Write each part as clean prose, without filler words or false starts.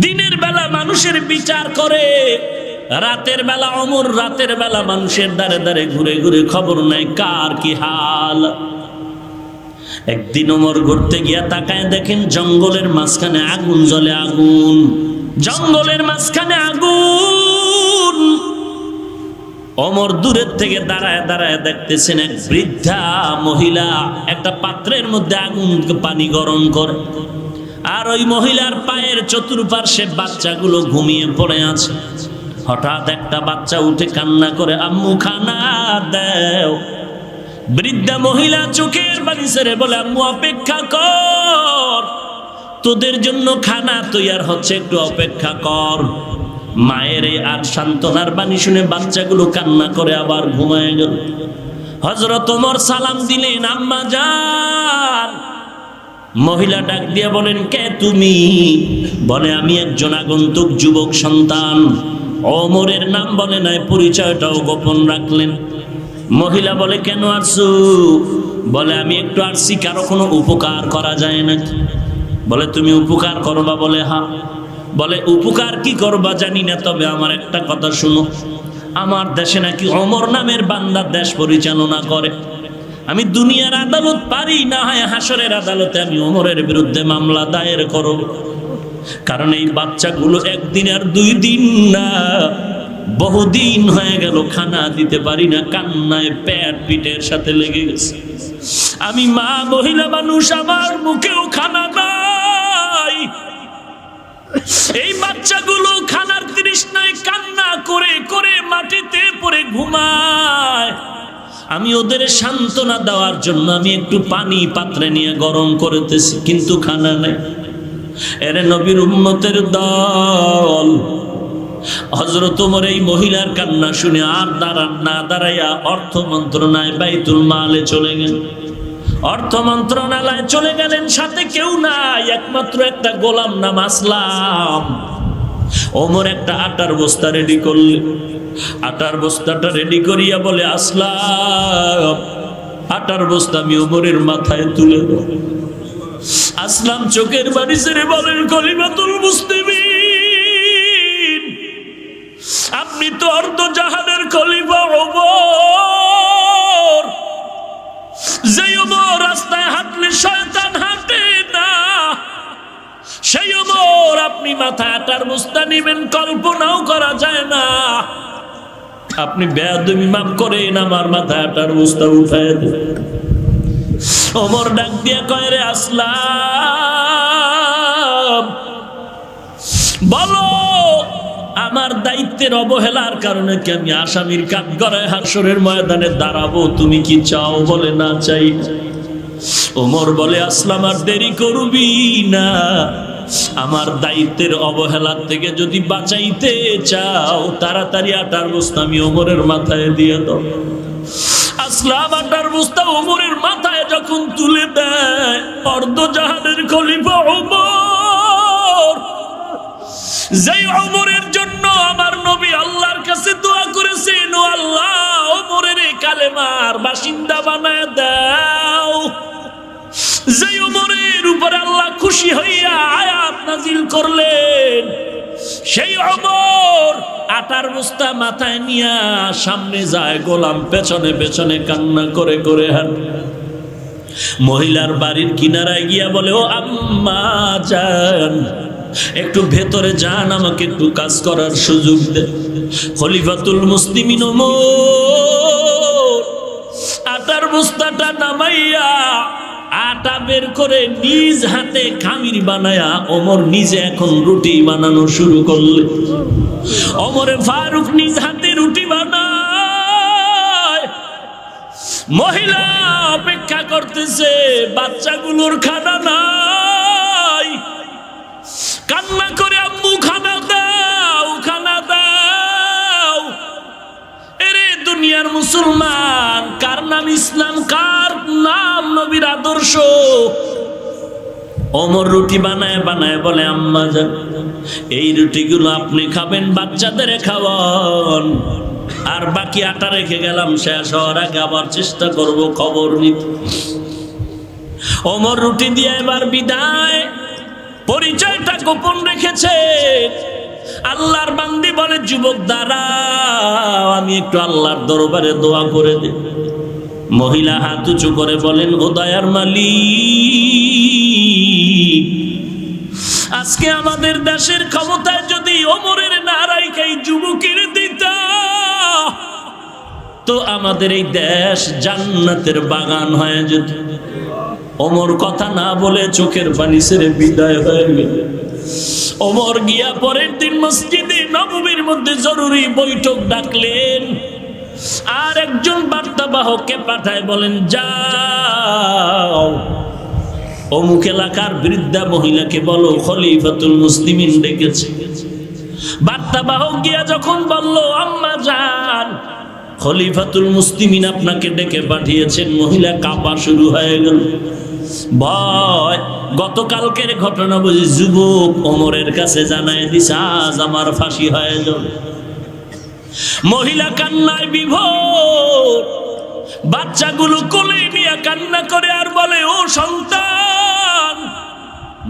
দিনের বেলা মানুষের বিচার করে, রাতের বেলা ওমর রাতের বেলা মানুষের দ্বারে দ্বারে ঘুরে ঘুরে খবর নেয় কার কি হাল। একদিন ওমর ঘুরতে গিয়া তাকায় দেখেন জঙ্গলের মাঝখানে আগুন জ্বলে, আগুন, জঙ্গলের মাঝখানে আগুন। ওমর দূরের থেকে দাঁড়ায় দাঁড়ায় দেখতেছেন এক বৃদ্ধা মহিলা একটা পাত্রের মধ্যে আগুন পানি গরম করে, আর ওই মহিলার পায়ের চতুর্পার্শ্বে বাচ্চাগুলো ঘুমিয়ে পড়ে আছে। হঠাৎ একটা বাচ্চা উঠে কান্না করে, আম্মু খানা দাও। বৃদ্ধা মহিলা চোখের পানি ছেড়ে বলে, আম্মু অপেক্ষা কর, তোদের জন্য খানা তৈয়ার হচ্ছে, একটু অপেক্ষা কর। মায়ের এই আর সান্ত্বনার বাণী শুনে বাচ্চাগুলো কান্না করে আবার ঘুমায় গেল। হযরত ওমর সালাম দিলেন, আম্মা যান। মহিলা ডাক দিয়া বলেন, কে তুমি? বলে, আমি একজন আগন্তুক যুবক সন্তান। ওমরের নাম বলে নাই, পরিচয়টাও গোপন রাখলেন। মহিলা বলে, কেন আসছো? বলে, আমি একটু আসছি, কারো কোনো উপকার করা যায় নাকি? বলে, তুমি উপকার করবা? বলে, হ্যাঁ। বলে, উপকার কি করবা জানি না, তবে আমার একটা কথা শুনো। আমার দেশে নাকি ওমর নামের বান্দা দেশ পরিচালনা করে। আমি দুনিয়ার আদালত পারি না, হয় হাসরের আদালতে আমি ওমরের বিরুদ্ধে মামলা দায়ের করব। কারণ এই বাচ্চাগুলো একদিন আর 2 দিন না, বহুদিন হয়ে গেল খানা দিতে পারি না, কান্নায় পেট পিঠের সাথে লেগে গেছে। আমি মা মহিলা মানুষ, আমার মুখেও খানা নাই। এই বাচ্চাগুলো খানার তৃষ্ণায় কান্না করে করে মাটিতে পড়ে ঘুমায়। আমি ওদের সান্ত্বনা দেওয়ার জন্য আমি একটু পানি পাত্রে নিয়ে গরম করতেছি, কিন্তু খানা নেই। এরে নবীর উম্মতের দল, হযরত ওমর এই মহিলার কান্না শুনে আর না দাঁড়াইয়া অর্থ মন্ত্রণালয় বাইতুল মালে চলে গেলেন। অর্থ মন্ত্রণালয়ে চলে গেলেন, সাথে কেউ নাই, একমাত্র একটা গোলাম নাম আসলাম। ওমর একটা আটার বস্তা রেডি করলেন। আটার বস্তাটা রেডি করিয়া বলে, আসলাম, আটার বস্তা আমি ওমরের মাথায় তুলে দেব। আসলাম চোখের বাড়ি ছেড়ে বলেন, খলিফাতুল মুসলিমিন, আপনি তো অর্ধ জাহানের খলিফা ওমর। যে ওমর রাস্তায় হাঁটলে শয়তান হাঁটে না, সেই ওমর আপনি মাথায় আটার বস্তা নেবেন, কল্পনাও করা যায় না। আপনি বেয়াদবি মাফ করেন, আমার মাথায় আটার বস্তা উঠায় দেন। ওমর ডাক দিয়া কয়, রে আসলাম, বলো আমার দায়িত্বের অবহেলার কারণে কি আমি আসামির কাঠগড়ায় হাসরের ময়দানে দাঁড়াবো? তুমি কি চাও? বলে, না চাই। ওমর বলে, আসলাম আর দেরি করবি না, আমার দায়িত্বের অবহেলার থেকে যদি বাঁচাইতে চাও তাড়াতাড়ি আটার বস্তা আমি ওমরের মাথায় দিয়ে দাও। আসলাম আটার বস্তা ওমরের মাথায় যখন তুলে দেয়, অর্ধ জাহানের খলিফা ওমর, যেই ওমরের জন্য আমার নবী আল্লাহর কাছে দোয়া করেছেন, ও আল্লাহ ওমরের এই কালেমার বাসিন্দা বানায় দাও। যেই ওমরের উপরে আল্লাহ খুশি হইয়া আয়াত নাজিল করলেন, সেই ওমর আটার বস্তা মাথায় নিয়া সামনে যায়, গোলাম পেছনে পেছনে কান্না করে করে হাঁটে। মহিলার বাড়ির কিনারায় গিয়া বলে, ও আম্মা জান, একটু ভেতরে যান, আমাকে একটু কাজ করার সুযোগ দেন। খলিফাতুল মুসলিমিন ওমর আটার বস্তাটা নামাইয়া আটা বের করে নিজ হাতে খামির বানায়া ওমর নিজে এখন রুটি বানানো শুরু করলে। ওমরে ফারুক নিজ হাতে রুটি বানায়, মহিলা অপেক্ষা করতেছে, বাচ্চাগুলোর খানা নাই, কান্না করে, আম্মু খানা দাও, খানা দাও। এরে দুনিয়ার মুসলমান, কার নাম ইসলাম, কার নাম নবীর আদর্শ? ওমর রুটি বানায় বানায় বলে, আম্মা জান, এই রুটিগুলো আপনি খাবেন, বাচ্চাদের খাওয়ান, আর বাকি আটা রেখে গেলাম, শেষ হওয়ার আগে আবার চেষ্টা করব খবর নিতে। ওমর রুটি দিয়ে এবার বিদায়। পরিচয়টা গোপন রেখেছে। আল্লাহর বান্দি বলে, যুবক দাঁড়াও, আমি একটু আল্লাহর দরবারে দোয়া করে দিই। মহিলা হাত উঁচু করে বলেন, ও দয়ার মালিক, আজকে আমাদের দেশের ক্ষমতায় যদি ওমরের নারাইকাই যুবকের দিতা, তো আমাদের এই দেশ জান্নাতের বাগান হয়ে যেত। ওমর কথা না বলে চোখের পানি ছেড়ে বিদায় হয়ে গেল। ওমর গিয়া পরের দিন মসজিদে নববীর মধ্যে জরুরি বৈঠক ডাকলেন, আর একজন বার্তাবাহককে পাঠায় বলেন, যাও অমুক এলাকার বৃদ্ধা মহিলাকে বলো খলিফাতুল মুসলিমিন ডেকেছে। বার্তাবাহক গিয়া যখন বলল, আম্মা জান, খলিফাতুল মুসলিমিন আপনাকে ডেকে পাঠিয়েছেন, মহিলা কাঁপা শুরু হয়ে গেল। ভয়, গতকালকের ঘটনা বুঝি যুবক ওমরের কাছে জানায় দিছে, আজ আমার ফাঁসি হয়ে যাবে। মহিলা কান্নায় বিভোর, বাচ্চাগুলো কোলে নিয়ে কান্না করে আর বলে, ও সন্তান,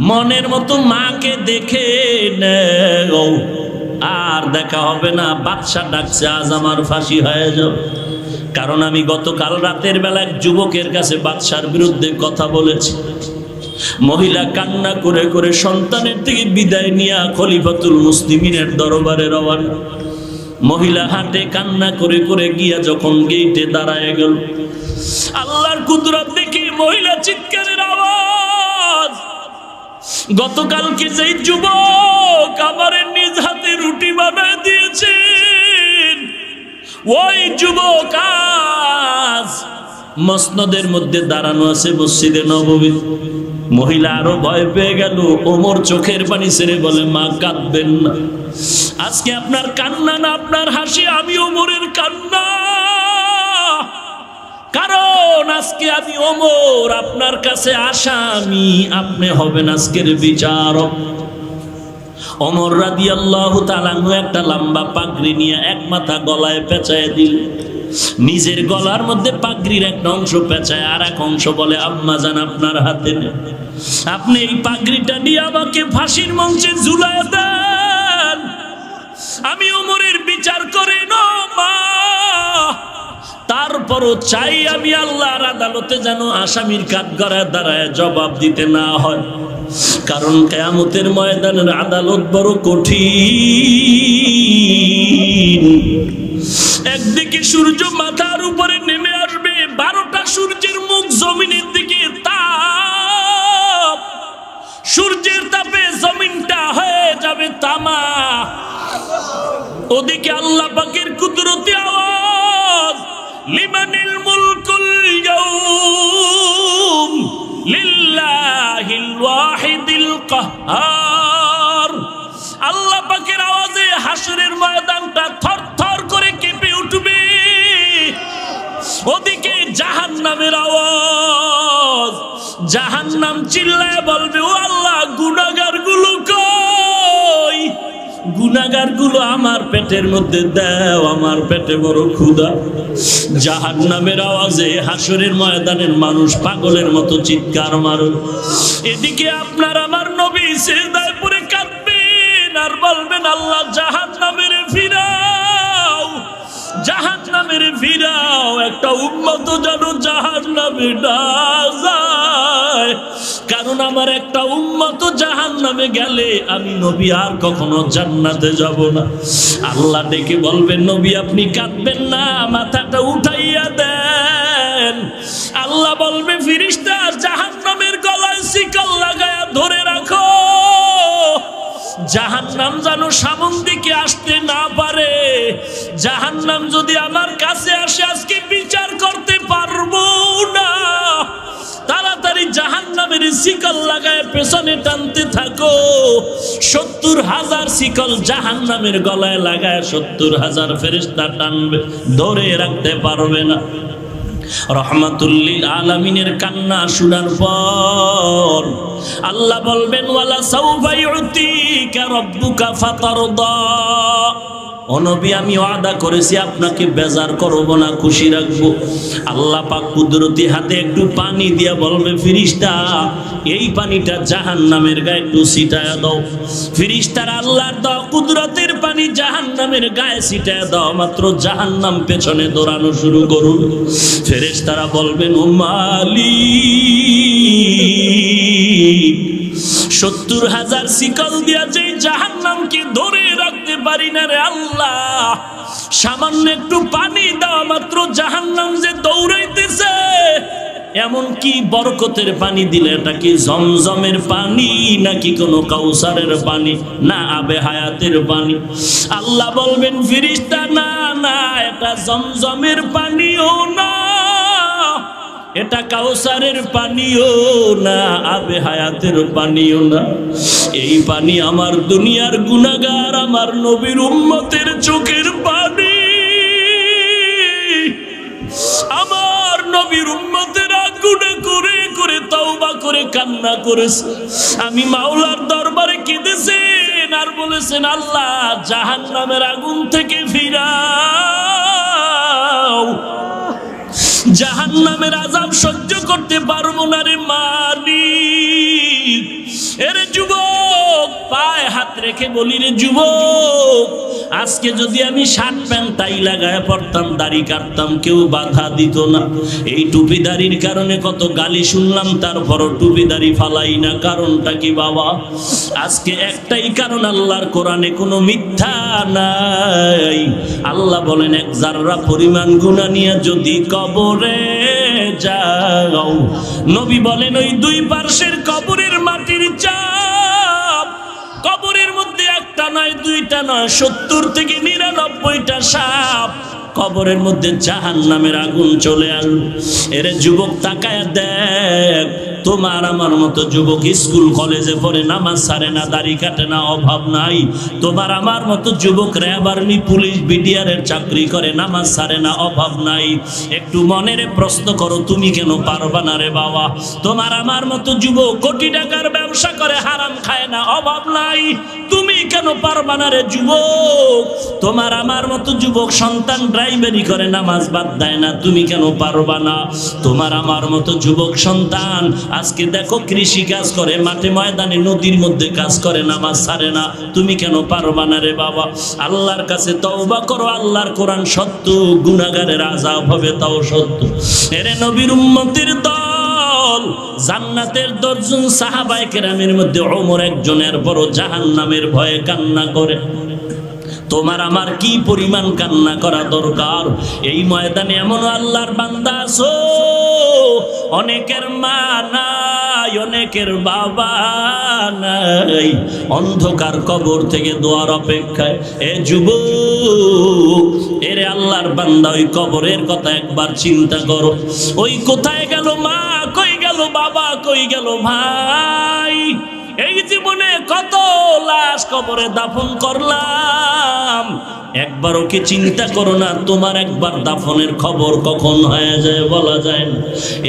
মনের মতো মাকে দেখে নেও, আর দেখা হবে না। বাদশা ডাকছে, আজ আমার ফাঁসি হয়ে যাবে, কারণ আমি গতকাল রাতের বেলা এক যুবকের কাছে বাদশার বিরুদ্ধে কথা বলেছি। মহিলা কান্না করে করে সন্তানের থেকে বিদায় নিয়ে খলিফাতুল মুসলিমিনের দরবারে রওনা। মহিলা হাঁটে কান্না করে করে গিয়া যখন গেটে দাঁড়ায় গেল, আল্লাহর কুদরত দেখি মহিলা চিৎকারের আওয়াজ, গতকালকে যেই যুবক আমার নিজ হাতে রুটি বানায় দিয়েছেন, ওই যুবক আজ মসনদের মধ্যে দাঁড়ানো আছে মসজিদে নববী। মহিলা আরো ভয় পেয়ে গেল। ওমর চোখের পানি ছেড়ে বলে, মা কাঁদবেন না, আজকে আপনার কান্না না আপনার হাসি, আমি ওমরের কান্না, কারণ আজকে আমি ওমর আপনার কাছে আসামি, আপনি হবেন আজকের বিচারক। ওমর রাদিয়াল্লাহু তাআলা একটা লম্বা পাগড়ি নিয়ে এক মাথা গলায় পেঁচায় দিল, নিজের গলার মধ্যে পাগড়ির একটা অংশ পেঁচায় আর এক অংশ বলে, আম্মা জান আপনার হাতে নেই, আপনি এই পাগড়িটা নিয়ে আমাকে ফাঁসির মঞ্চে ঝুলায় দেন, আমি ওমরের বিচার করে না মা। তারপরও চাই আমি আল্লাহর আদালতে যেন আসামির কাঠগড়ায় দাঁড়ায় জবাব দিতে না হয়, কারণ কিয়ামতের ময়দানের আদালত বড় কঠিন। একদিকে সূর্য মাথার উপরে নেমে আসবে, 12টা সূর্যের মুখ জমিনের দিকে তাপ, সূর্যের তাপে জমিনটা হয়ে যাবে তামা। ওদিকে আল্লাহ পাকের কুদরতি আওয়াজ, লিমানিল মুলকুল ইয়াউম লিল্লাহিল ওয়াহিদিল কাহ্হার। আল্লাহ পাকের আওয়াজে হাসরের ময়দানটা থরথর করে কেঁপে উঠবে। ওদিকে জাহান্নামের আওয়াজ, জাহান্নাম চিল্লায় বলবে, ও আল্লাহ, গুনাহগার গুলো কই? গুনাহগার গুলো আমার পেটের মধ্যে দাও, আমার পেটে বড় ক্ষুধা। জাহান্নামের আওয়াজে হাসরের ময়দানের মানুষ পাগলের মতো চিৎকার মারো। এদিকে আপনার আমার নবী সিজদায় পড়ে কাঁদবেন আর বলবেন, আল্লাহ জাহান্নামের ফিরাও, জাহান্নামের ফিরাও, একটা উম্মত যেন জাহান্নামে না যায়, কারণ আমার একটা উম্মত জাহান্নামে গেলে আমি নবী আর কখনো জান্নাতে যাব না। আল্লাহ ডেকে বলবেন, নবী আপনি কাঁদবেন না, মাথাটা উঠাইয়া দেন। আল্লাহ বলবে, ফেরেশতা জাহান্নামের গলায় শিকল লাগায়া ধরে রাখো, জাহান্নাম যেন সামন দিকে আসতে না পারে। জাহান্নাম যদি আমার কাছে আসে আজকে বিচার করতে পারবো না। তাড়াতাড়ি জাহান্নামের শিকল লাগায় পেছনে টানতে থাকো। 70,000 শিকল জাহান্নামের গলায় লাগায় 70,000 ফেরেশতা টানবে, ধরে রাখতে পারবে না। রহমাতুল্লিল আলামিনের কান্না শোনার পর আল্লাহ বলবেন, ওয়ালা সাউফা ইউতিকা রাব্বুকা ফাতারদা। ও নবী আমি ওয়াদা করেছি আপনাকে বেজার করব না, খুশি রাখবো। আল্লাহ পাক কুদরতি হাতে একটু পানি দিয়া বলবে ফেরেশতা এই পানিটা জাহান্নামের গায়ে একটু ছিটায়া দাও। ফেরেশতারা আল্লাহর দাও কুদরতের পানি জাহান্নামের গায়ে ছিটায়া দাও, মাত্র জাহান্নাম পেছনে দৌড়ানো শুরু করুন। ফেরেশতারা বলবেন ও মালিক ৭০,০০০ শিকল দিয়া যে জাহান্নামকে ধরে রাখতে পারি না রে আল্লাহ, সামান্য একটু পানি দাও, মাত্র জাহান্নাম যে দৌড়াইতেছে। এমন কি বরকতের পানি দিলে, এটা কি জমজমের পানি নাকি কোনো কাউসারের পানি, না আবে হায়াতের পানি? আল্লাহ বলবেন ফেরেশতা না না, এটা জমজমের পানিও না, এটা কাউসারের পানিও না, আবে হায়াতের পানিও না। এই পানি আমার দুনিয়ার গুনাহগার আমার নবীর উম্মতের চোখের পানি। আমার নবীর উম্মতেরা গুনাহ করে করে তওবা করে কান্না করেছে, আমি মাওলার দরবারে কেঁদেছেন আর বলেছেন আল্লাহ জাহান্নামের আগুন থেকে ফিরাও, জাহান্নামের আযাব সহ্য করতে পারবো না রে মালিক। এরে যুবক পায়ে হাত রেখে বলি রে যুবক, আজকে যদি আমি শার্ট প্যান্ট টাই লাগায় পড়তাম, দাড়ি কাটতাম, কেউ বাধা দিত না। এই টুপি দাড়ির কারণে কত গালি শুনলাম, তারপরও টুপি দাড়ি ফালাই না। কারণটা কি বাবা? আজকে একটাই কারণ, আল্লাহর কোরআনে কোনো মিথ্যা নাই। আল্লাহ বলেন এক জাররা পরিমাণ গুনাহ নিয়ে যদি কবরে যাও, নবী বলেন ওই দুই পার্শ্বের কবরের মাটির চাপ, কবরের মধ্যে একটা নয় দুইটা নয় ৭০ থেকে ৯৯টা সাপ, কবরের মধ্যে জাহান্নামের আগুন চলে আসবে। এরে যুবক তাকায় দেখ, তোমার আমার মতো যুবক স্কুল কলেজে পড়ে, নামাজ ছাড়ে না, দাড়ি কাটে না, অভাব নাই। তোমার আমার মতো যুবক র্যাব আর্মি পুলিশ বিডিআরের চাকরি করে, নামাজ ছাড়ে না, অভাব নাই। একটু মনের প্রশ্ন করো তুমি কেন পারবা না রে বাবা? তোমার আমার মতো যুবক কোটি টাকার ব্যবসা করে, হারাম খায় না, অভাব নাই। তুমি কেন পারবা না রে যুবক? তোমার আমার মতো যুবক সন্তান ড্রাইভারি করে, নামাজ বাদ দেয় না, তুমি কেন পারবা না? তোমার আমার মতো যুবক সন্তান আজকে দেখো কৃষি কাজ করে, মাঠে ময়দানে নদীর মধ্যে কাজ করে, নামাজ ছাড়ে না, তুমি কেন পারবা না রে বাবা? আল্লাহর কাছে তওবা করো, আল্লাহর কোরআন সত্য, গুনাহগারের আযাব হবে তাও সত্য। এরে নবীর উম্মতের দল, জান্নাতের ১০ জন সাহাবায়ে কেরামের মধ্যে ওমর একজনের বড় জাহান্নামের ভয়ে কান্না করে। তোমার আমার কি পরিমাণ কান্না করা দরকার? এই ময়দানে এমন আল্লাহর বান্দা আছো, অনেকের মা নাই, অনেকের বাবা নাই, অন্ধকার কবর থেকে দোয়ার অপেক্ষায়। এ যুবক, এরে আল্লাহর বান্দা, ওই কবরের কথা একবার চিন্তা করো। ওই কোথায় গেল মা, কই গেল বাবা, কই গেল ভাই? এই জীবনে কত লাশ কবরে দাফন করলাম, একবারও কি চিন্তা করো না তোমার একবার দাফনের খবর কখন হয়ে যায় বলা যায় না।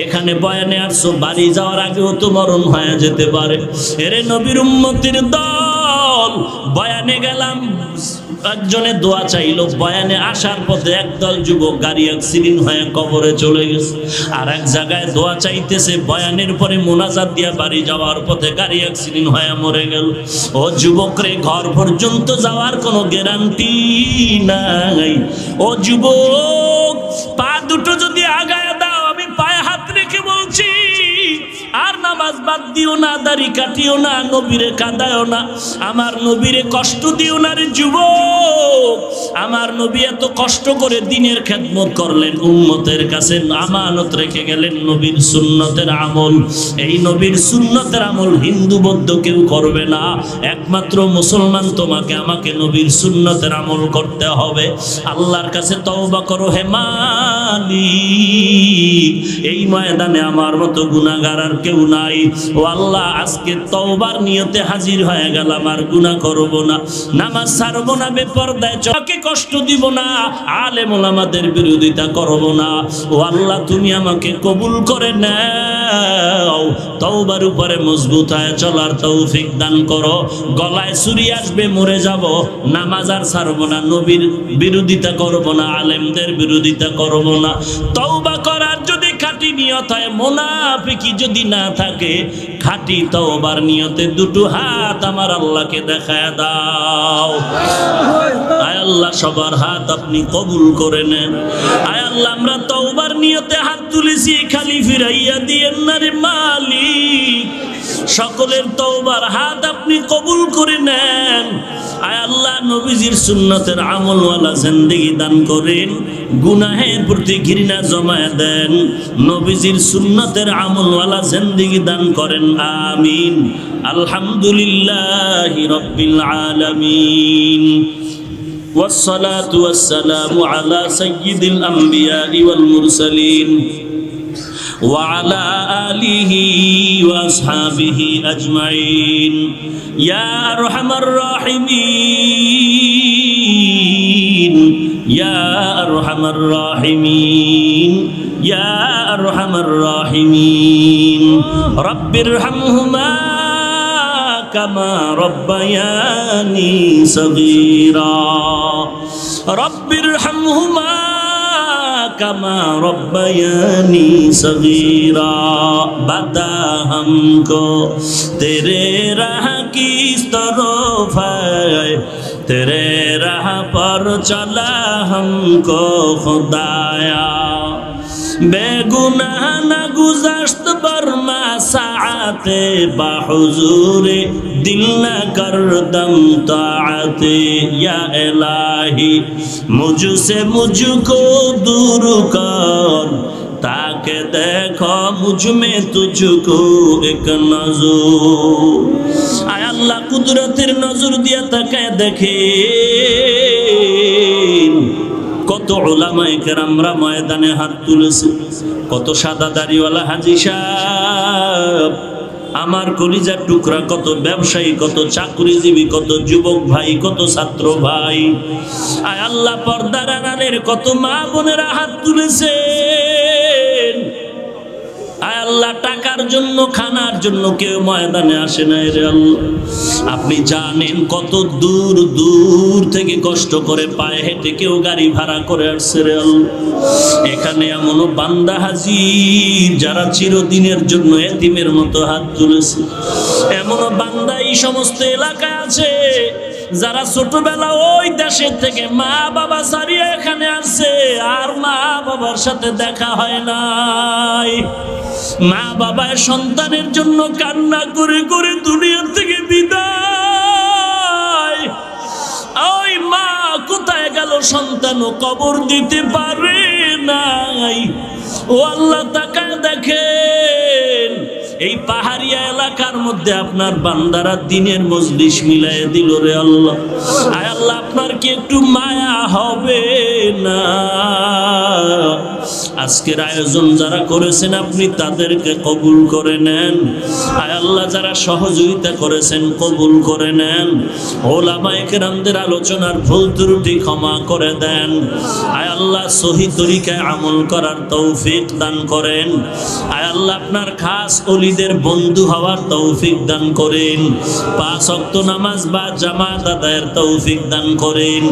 এখানে বয়ানে আসছো, বাড়ি যাওয়ার আগেও তো মরণ হয়ে যেতে পারে। এরে নবীর উম্মতের দল, বয়ানে গেলাম, একজনে দোয়া চাইলো, বয়ানে আসার পথে একদল যুবক গাড়ি অ্যাক্সিডেন্ট হয়ে কবরে চলে গেছে। আর এক জায়গায় দোয়া চাইতেছে, বয়ানের পরে মোনাজাত দিয়া বাড়ি যাওয়ার পথে গাড়ি অ্যাক্সিডেন্ট হয়ে মরে গেল। ও যুবক রে, ঘর পর্যন্ত যাওয়ার কোনো গ্যারান্টি নাই। ও যুবক, পা দুটো যদি আগায় দাও, আমি পায়ে হাত রেখে বলছি, আর নামাজ বাদ দিও না, দাড়ি কাটিও না, নবীরে কাঁদায়ও না, আমার নবীরে কষ্ট দিও না রে যুবক। আমার নবী এত কষ্ট করে দিনের খেদমত করলেন, উম্মতের কাছে আমানত রেখে গেলেন নবীর সুন্নতের আমল। এই নবীর সুন্নতের আমল হিন্দু বৌদ্ধ কেউ করবে না, একমাত্র মুসলমান তোমাকে আমাকে নবীর সুন্নতের আমল করতে হবে। আল্লাহর কাছে তওবা করো হে মালিক, এই ময়দানে আমার মতো গুনাহগার আর কেউ নাই। ও আল্লাহ, আজকে তওবার নিয়তে হাজির হয়ে গেলাম, আর গুনাহ করব না, নামাজ ছাড়ব না, বেপরদায় চোখে কষ্ট দিব না, আলেম ওলামাদের বিরোধিতা করব না। ও আল্লাহ, তুমি আমাকে কবুল করে নাও, তওবার উপরে মজবুত হয়ে চলার তৌফিক দান করো। গলায় ছুরি আসবে, মরে যাব, নামাজ আর ছাড়ব না, নবীর বিরোধিতা করব না, আলেমদের বিরোধিতা করব না। তওবা করার যদি খাঁটি নিয়ত হয়, মুনাফিকি যদি না থাকে, খাঁটি তওবার নিয়তে দুটো হাত আমার আল্লাহকে দেখায় দাও। আয় আল্লাহ, সবার হাত আপনি কবুল করে নেন। আয় আল্লাহ, আমরা তওবার নিয়তে হাত তুলেছি, খালি ফিরাইয়া দিয়েন না রে মালিক। সকলের তওবার হাত আপনি কবুল করে নেন। আয় আল্লাহ, নবীজির সুন্নতের আমলওয়ালা জিন্দেগি দান করেন, গুনাহের প্রতি ঘৃণা জমায় দেন, নবীজির সুন্নতের আমলওয়ালা জিন্দেগি দান করেন, আমিন। আলহামদুলিল্লাহি রাব্বিল আলামিন, ওয়াসসালাতু ওয়াসসালামু আলা সাইয়্যিদিল আমবিয়া'i ওয়াল মুরসালিন وعلى آله وأصحابه أجمعين يا أرحم الراحمين يا أرحم الراحمين يا أرحم الراحمين رب ارحمهما كما ربياني صغيرا رب ارحمهما कमा रब्बयानी सगीरा बता हमको तेरे राह की तरफ है तेरे राह पर चला हमको खुदाया बेगुनाह न गुज़श्त बरमा साआते बाहुजूरे दिल न करदम ताअते या इलाही मुझसे मुझको दूर कर ताकि देखो मुझ में तुझको एक नजर आय अल्लाह कुदरतेर नजर दिया ताकाय देखेन কত উলামায়ে কেরামরা ময়দানে হাত তুলেছে, কত সাদা দাড়িওয়ালা হাজী সাহেব, আমার কলিজার টুকরা, কত ব্যবসায়ী, কত চাকরিজীবী, কত যুবক ভাই, কত ছাত্র ভাই, আয় আল্লাহ পর্দার আড়ালের কত মা বোনেরা হাত তুলেছেন। আয় আল্লাহ, টাকার জন্য, খানার জন্য কেউ ময়দানে আসে না রে আল্লাহ। আপনি জানেন কত দূর দূর থেকে কষ্ট করে পায়ে হেঁটে কেউ গাড়ি ভাড়া করে আসছে রে আল্লাহ। এখানে এমনও বান্দা হাজির যারা চিরদিনের জন্য এতিমের মতো হাত তুলেছে। এমনও বান্দা এই সমস্ত এলাকায় আছে যারা ছোটবেলা ওই দেশের থেকে মা বাবা ছাড়িয়ে এখানে আসছে, আর মা বাবার সাথে দেখা হয় নাই। মা বাবা সন্তানের জন্য কান্না করে করে দুনিয়া থেকে বিদায়। ওই মা কোথায় গেল, সন্তানও কবর দিতে পারে নাই। ও আল্লাহ, তাকায় দেখেন এই পাহাড়িয়া এলাকার মধ্যে আপনার বান্দারা দিনের মজলিস মিলাই দিল রে আল্লাহ। আয় আল্লাহ, আপনার কি একটু মায়া হবে না? আজকের আয়োজন যারা করেছেন আপনি তাদেরকে কবুল করে নেন। আয় আল্লাহ, যারা সহযোগিতা করেছেন কবুল করে নেন। ওলামায়ে কেরামদের আলোচনার ভুল ত্রুটি ক্ষমা করে দেন। আয় আল্লাহ, সহি তরিকায় আমল করার তৌফিক দান করেন। আয় আল্লাহ, আপনার খাস ওলিদের বন্ধু হওয়ার তৌফিক দান করেন। 5 ওয়াক্ত নামাজ বা জামাত আদায়ের তৌফিক দান করেন।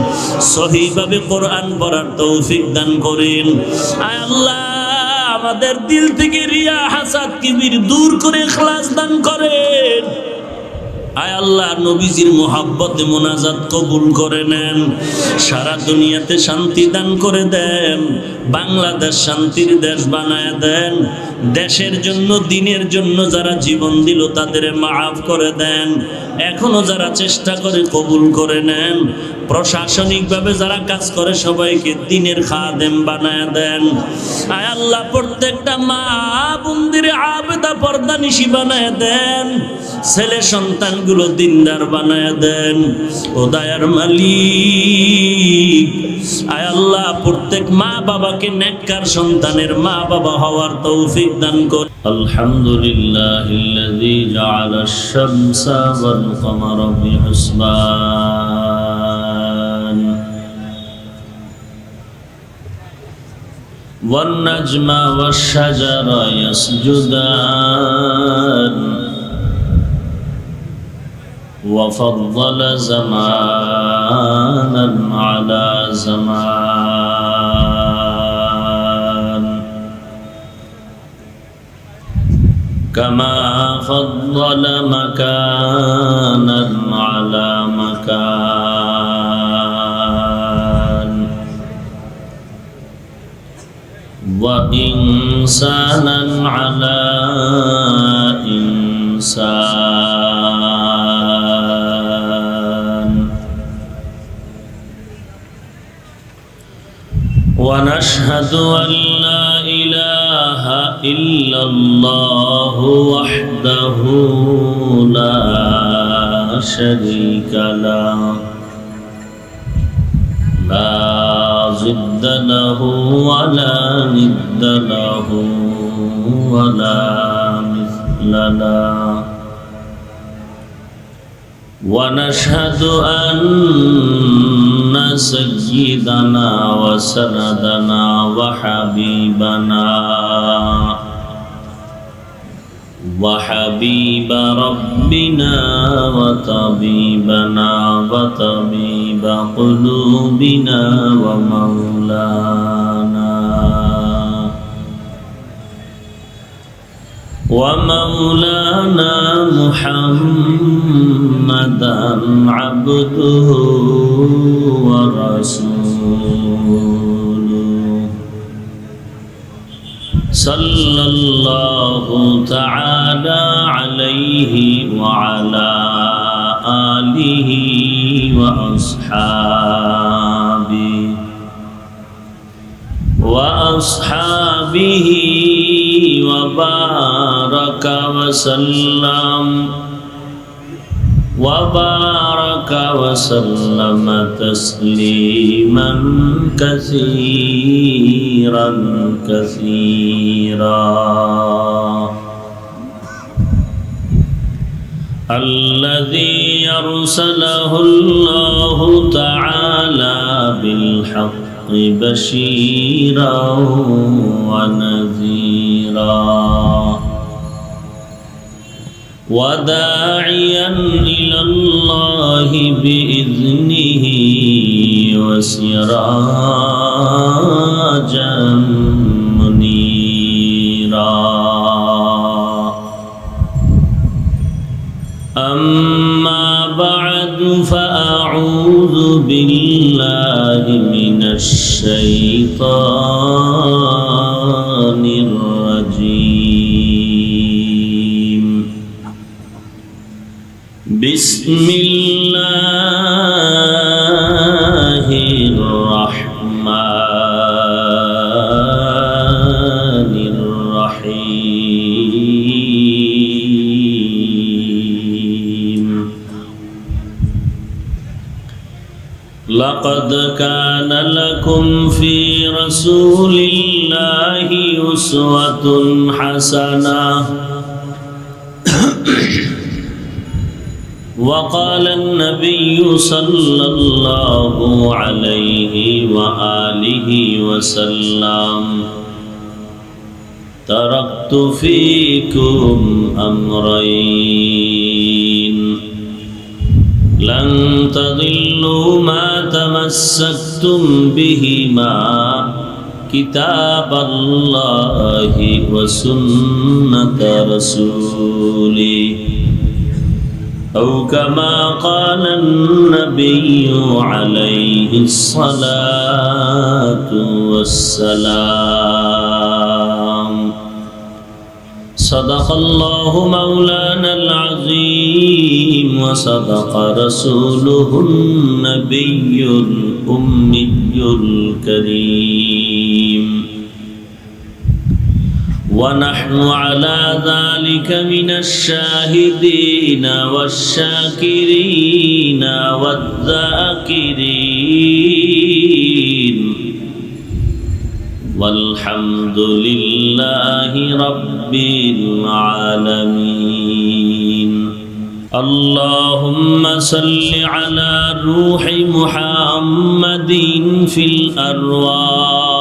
সহিভাবে কোরআন পড়ার তৌফিক দান করেন। আয় আল্লাহ, আমাদের দিল থেকে রিয়া, হাসাদ, কিবির দূর করে ইখলাস দান করেন। আয় আল্লাহ, নবীজির মোহাব্বতে মোনাজাত কবুল করে নেন। সারা দুনিয়াতে শান্তি দান করে দেন। বাংলাদেশ শান্তির দেশ বানায় দেন। দেশের জন্য, দিনের জন্য যারা জীবন দিল তাদের মাফ করে দেন। এখনো যারা চেষ্টা করে কবুল করে নেন। প্রশাসনিকভাবে যারা কাজ করে সবাইকে দিনের খাদেম বানায় দেন। আয় আল্লাহ, প্রত্যেকটা মা বোনদের আবেদা পর্দানিশী বানায় দেন। ছেলে সন্তান সন্তানগুলো দিনদার বানায়া দেন। ও দয়ার মালিক, আয় আল্লাহ প্রত্যেক মা বাবাকে নেককার সন্তানের মা বাবা হওয়ার তৌফিক দান কর। আলহামদুলিল্লাহিল্লাযী জাআলাশ শামসা ওয়াল কমারা বিহুসবান ওয়ান নাজমা ওয়াশ শাজারা ইয়াসজুদান وفضل زمانا على زمان كما فضل مكانا على مكان وإنسانا على إنسان. ونشهد أن لا إله إلا الله وحده لا شريك له لا ضد له ولا ند له ولا مثل له. ونشهد أن سيدنا وسندنا وحبيب ربنا وطبيبنا وطبيب قلوبنا ومولانا محمدا عبده ورسوله صلى الله تعالى عليه وعلى آله وأصحابه وبارك وسلم تسليما كثيرا الذي أرسله الله تعالى بالحق بشيرا ونذيرا وداعيا إلى الله بإذنه وسراجا منيرا. أما بعد فأعوذ بالله من الشيطان الرجيم. بسم الله الرحمن الرحيم. لقد كان لكم في رسول الله أسوة حسنة. وقال النبي صلى الله عليه وآله وسلم تركت فيكم أمرين لن تضلوا ما تمسكتم بهما كتاب الله وسنة رسوله أو كما قال النبي عليه الصلاة والسلام. صدق الله مولانا العظيم وصدق رسوله النبي الأمي الكريم. ونحن على ذلك من الشاهدين والشاكرين والذاكرين والحمد لله رب العالمين اللهم صل على روح محمد في الأرواح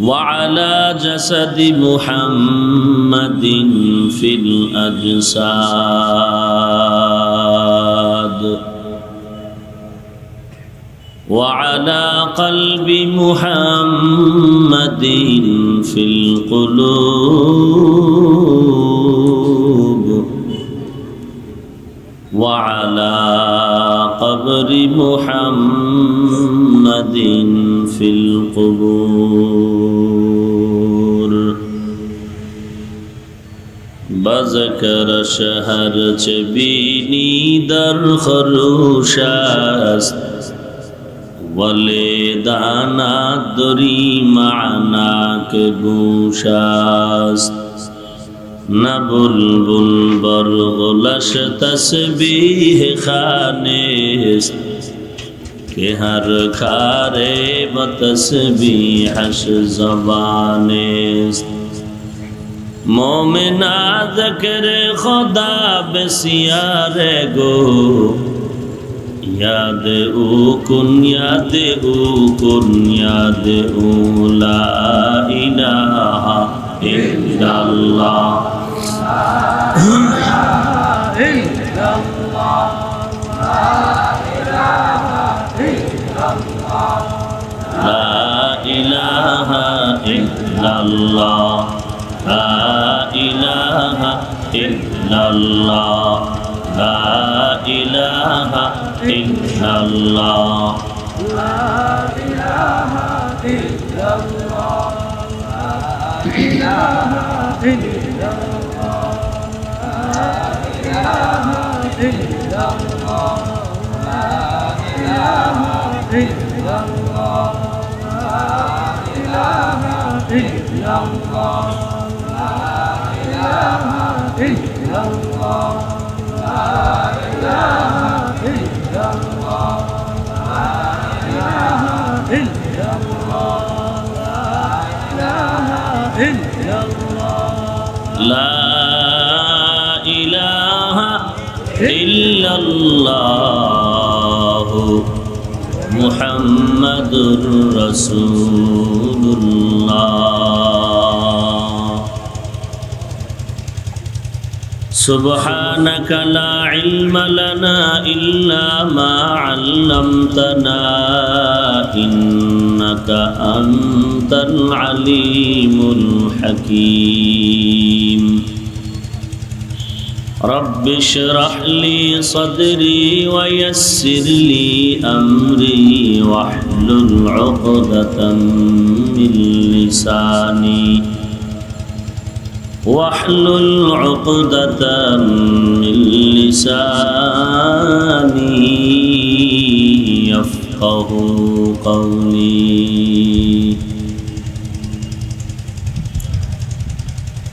وعلى جسد محمد في الأجساد وعلى قلب محمد في القلوب وعلى قبر محمد في القبور بذكر شهر چبینی در خروش است ولیدانا دری معناک گوش است نه بلبل برغلش تسبیح خانست کہ ہر کھارے بتسبیحش زبانست مومنا ذکر خدا بسیار گو یاد او کن یاد او کن یاد او لا الہ الا اللہ لا الہ الا اللہ لا الہ الا اللہ لا الہ الا اللہ لا الہ الا اللہ لا الہ الا اللہ لا الہ الا اللہ لا الہ الا اللہ لا الہ الا اللہ لا الہ الا اللہ لا إله إلا الله لا إله إلا الله لا إله إلا الله محمد رسول الله سبحانك لا علم لنا إلا ما علمتنا إنك أنت العليم الحكيم رب اشرح لي صدري ويسر لي أمري واحلل عقدة من لساني واحلل عقدة من لساني يفقه قولي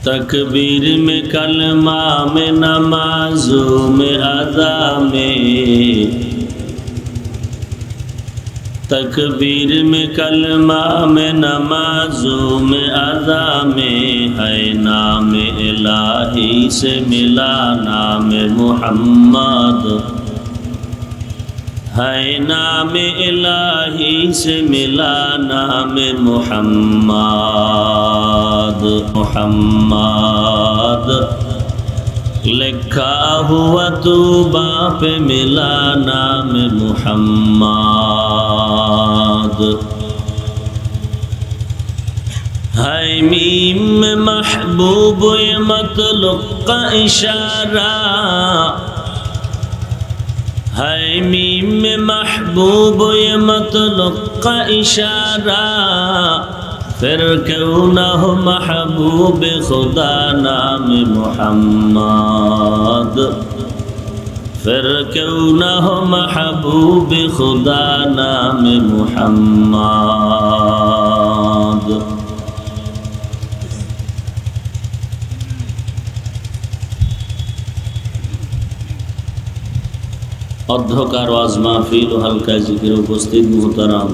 تکبیر میں کلمہ میں نمازوں میں ادا میں تکبیر میں کلمہ میں نمازوں میں ادا میں ہے نام الہی سے ملا نام محمد ہے نام الہی سے ملا نام محمد محمد لکھا ہوا توبہ پہ ملا نام محمد ہے میم میں محبوب یہ مطلق کا اشارہ ہے میم میں محبوب یہ مطلق کا اشارہ پھر کیوں نہ ہو محبوب خدا نام محمد फिर क्यों न हो महबूब खुदा नाम मुहम्मद। অধ্যকার ওয়াজ মাহফিল ও হালকা জিকির উপস্থিত মুহতারাম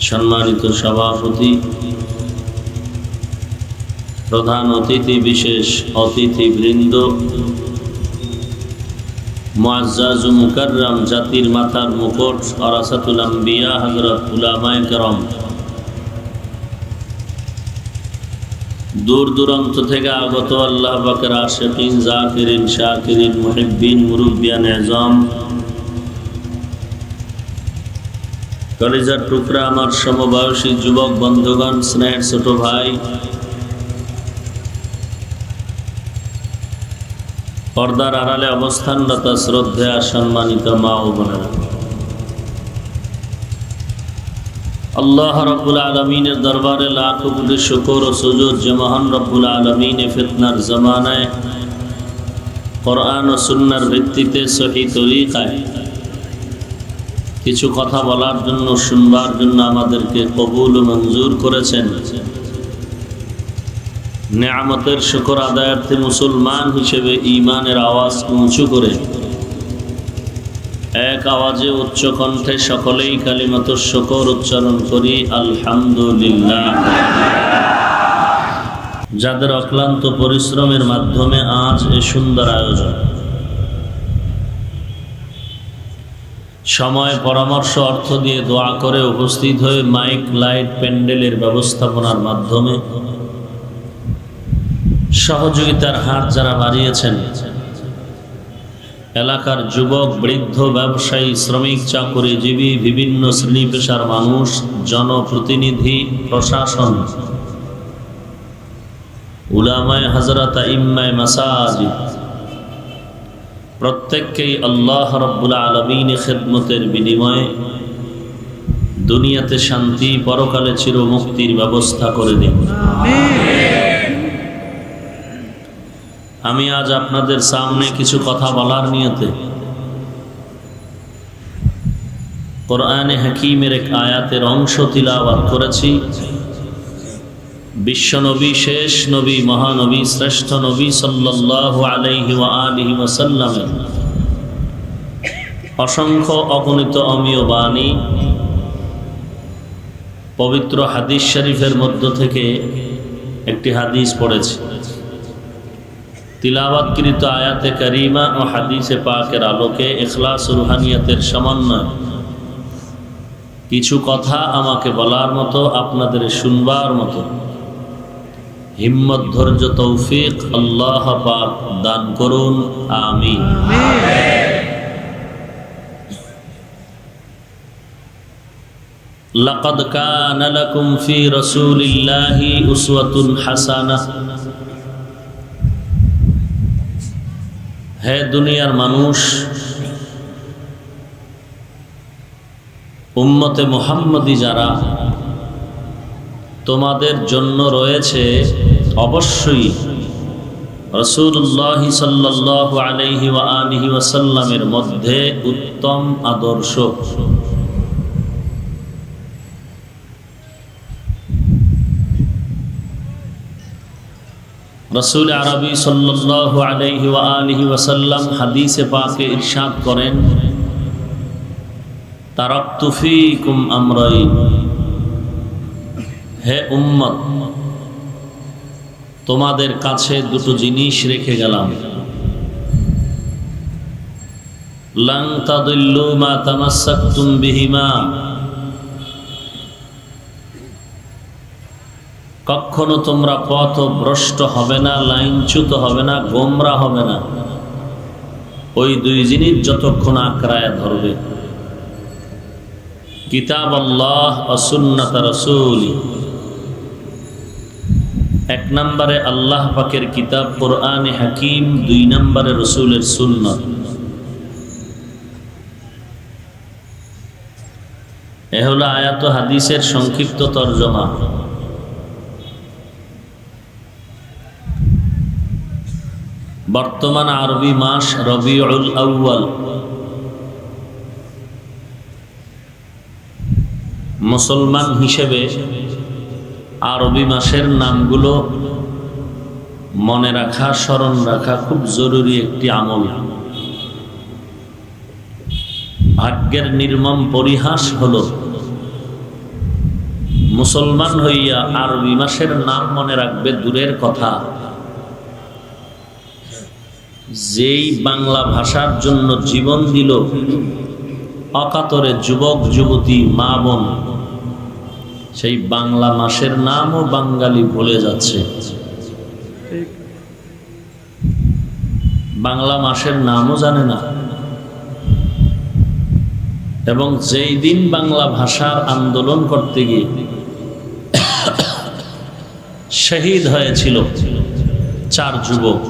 সম্মানিত সভাপতি, প্রধান অতিথি, বিশেষ অতিথিবৃন্দ, মুআজ্জাজ ও মুকাররম জাতির মাথার মুকুট ওয়ারাসাতুল আম্বিয়া হযরত উলামায়ে কেরাম, দূর দূরান্ত থেকে আগত আল্লাহ পাকের আশিকিন, জাকিরিন, শাকিরিন, মুহিব্বিন, মুরব্বিয়ান আযম, কলিজার টুকরা আমার সমবয়সী যুবক বন্ধুগণ, স্নেহের ছোট ভাই, পর্দার আড়ালে অবস্থানরত শ্রদ্ধেয় সম্মানিত মা ও বোনেরা, আল্লাহ রাব্বুল আলামিনের দরবারে লাখো কোটি শুকর ও সুজুদ যে মহান রব্বুল আলামিন ফিতনার জামানায় কোরআন ও সুন্নাহর ভিত্তিতে সহিহ তরিকায় কিছু কথা বলার জন্য, শুনবার জন্য আমাদেরকে কবুল ও মঞ্জুর করেছেন। নেয়ামতের শুকর আদায়ার্থে মুসলমান হিসেবে ঈমানের আওয়াজ উঁচু করে এক আওয়াজে উচ্চ কণ্ঠে সকলেই কালিমাতুশ শুকর উচ্চারণ করি, আলহামদুলিল্লাহ। যাদের অক্লান্ত পরিশ্রমের মাধ্যমে আজ এই সুন্দর আয়োজন, সময়, পরামর্শ, অর্থ দিয়ে দোয়া করে উপস্থিত হয়ে মাইক, লাইট, প্যান্ডেলের ব্যবস্থাপনার মাধ্যমে সহযোগিতার হাত যারা বাড়িয়েছেন, এলাকার যুবক, বৃদ্ধ, ব্যবসায়ী, শ্রমিক, চাকরিজীবী, বিভিন্ন শ্রেণী পেশার মানুষ, জনপ্রতিনিধি, প্রশাসন, উলামায়ে হযরত, আইম্মায়ে মাসাজিদ, প্রত্যেককেই আল্লাহ রাব্বুল আলামিনের খিদমতের বিনিময়ে দুনিয়াতে শান্তি, পরকালে চির মুক্তির ব্যবস্থা করে দিন। আমি আজ আপনাদের সামনে কিছু কথা বলার নিয়তে কোরআনে হাকিমের এক আয়াতের অংশ তিলাওয়াত করেছি। বিশ্বনবী, শেষ নবী, মহানবী, শ্রেষ্ঠ নবী সাল্লাল্লাহু আলাইহি ওয়া আলিহি ওয়াসাল্লামের অসংখ্য অগণিত অমীয় বাণী, পবিত্র হাদিস শরীফের মধ্য থেকে একটি হাদিস পড়েছি। তিলাওয়াতকৃত আয়াতে কারিমা ও হাদিসে পাকের আলোকে ইখলাস ও রুহানিয়াতের সমন্বয় কিছু কথা আমাকে বলার মতো, আপনাদের শুনবার মতো হিম্মত, ধৈর্য, তৌফিক আল্লাহ পাক দান করুন, আমিন। লাকাদ কানা লাকুম ফি রাসূলিল্লাহি উসওয়াতুন হাসানাহ। হে দুনিয়ার মানুষ, উম্মতে মুহাম্মদী যারা, তোমাদের জন্য রয়েছে অবশ্যই রাসূলুল্লাহ সাল্লাল্লাহু আলাইহি ওয়া আলিহি ওয়াসাল্লামের মধ্যে উত্তম আদর্শ। রাসূল আরবি সাল্লাল্লাহু আলাইহি ওয়া আলিহি ওয়াসাল্লাম হাদিসে পাকে ইরশাদ করেন, তারাকতু ফীকুম আমরাইন। হে উম্মত, তোমাদের কাছে দুটো জিনিস রেখে গেলাম। লান তাদিল্লু মা তামাসসাকতুম বিহিমা। কখনো তোমরা পথভ্রষ্ট হবে না, লাইনচ্যুত হবে না, গোমরা হবে না ওই দুই জিনিস যতক্ষণ আঁকড়ায় ধরবে, কিতাব আল্লাহ ও সুন্নাত রাসূলি। এক নম্বরে আল্লাহ পাকের কিতাব কোরআনে হাকিম, দুই নম্বরে রাসূলের সুন্নাত। এ হলো আয়াত হাদিসের সংক্ষিপ্ত তরজমা। বর্তমান আরবি মাস রবিউল আউয়াল। মুসলমান হিসেবে আরবি মাসের নামগুলো মনে রাখা, স্মরণ রাখা খুব জরুরি একটি আমল। ভাগ্যের নির্মম পরিহাস হলো মুসলমান হইয়া আরবি মাসের নাম মনে রাখবে দূরের কথা, যেই বাংলা ভাষার জন্য জীবন দিল অকাতরে যুবক যুবতী মা বোন, সেই বাংলা মাসের নামও বাঙালি ভুলে যাচ্ছে। বাংলা মাসের নামও জানে না। এবং যেই দিন বাংলা ভাষার আন্দোলন করতে গিয়ে শহীদ হয়েছিল 4 যুবক,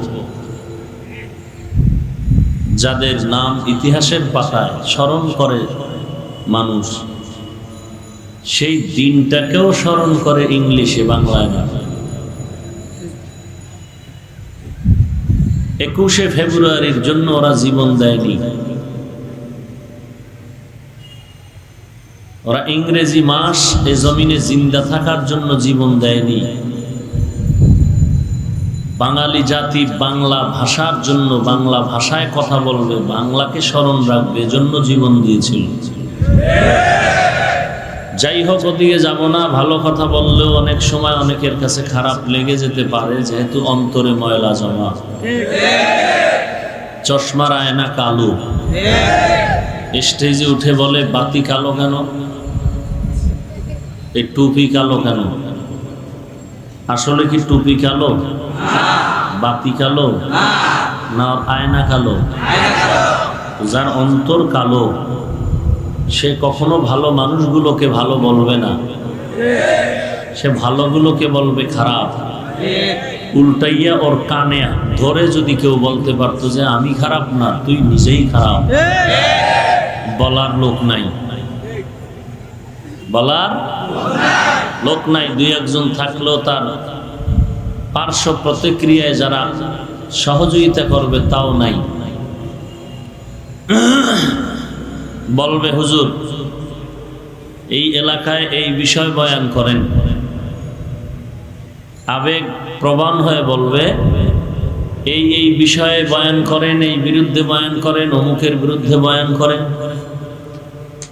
যাদের নাম ইতিহাসের পাতায় স্মরণ করে মানুষ, সেই দিনটাকেও স্মরণ করে ইংলিশে, বাংলায় না। 21শে ফেব্রুয়ারির জন্য ওরা জীবন দেয়নি, ওরা ইংরেজি মাস এ জমিনে জিন্দা থাকার জন্য জীবন দেয়নি। বাঙালি জাতি বাংলা ভাষার জন্য, বাংলা ভাষায় কথা বলবে, বাংলাকে স্মরণ রাখবে, এজন্য জীবন দিয়েছিল। যাই হোক, ওদিকে যাব না। ভালো কথা বললেও অনেক সময় অনেকের কাছে খারাপ লেগে যেতে পারে, যেহেতু অন্তরে ময়লা জমা। চশমার আয়না কালো, স্টেজে উঠে বলে বাতি কালো কেন, এই টুপি কালো কেন? আসলে কি টুপি কালো, বাতি কালো, না আয়না কালো? যার অন্তর কালো সে কখনো ভালো মানুষগুলোকে ভালো বলবে না, সে ভালোগুলোকে বলবে খারাপ। উল্টাইয়া ওর কানে ধরে যদি কেউ বলতে পারতো যে আমি খারাপ না, তুই নিজেই খারাপ, বলার লোক নাই, বলার লোক নাই। 2-1 থাকলেও তার পার্শ্ব প্রতিক্রিয়ায় যারা সহযোগিতা করবে তাও নাই। বলবে হুজুর এই এলাকায় এই বিষয় বয়ান করেন, আবেগ প্রবণ হয়ে বলবে এই বিষয়ে বয়ান করেন, এই বিরুদ্ধে বয়ান করেন, অমুকের বিরুদ্ধে বয়ান করেন।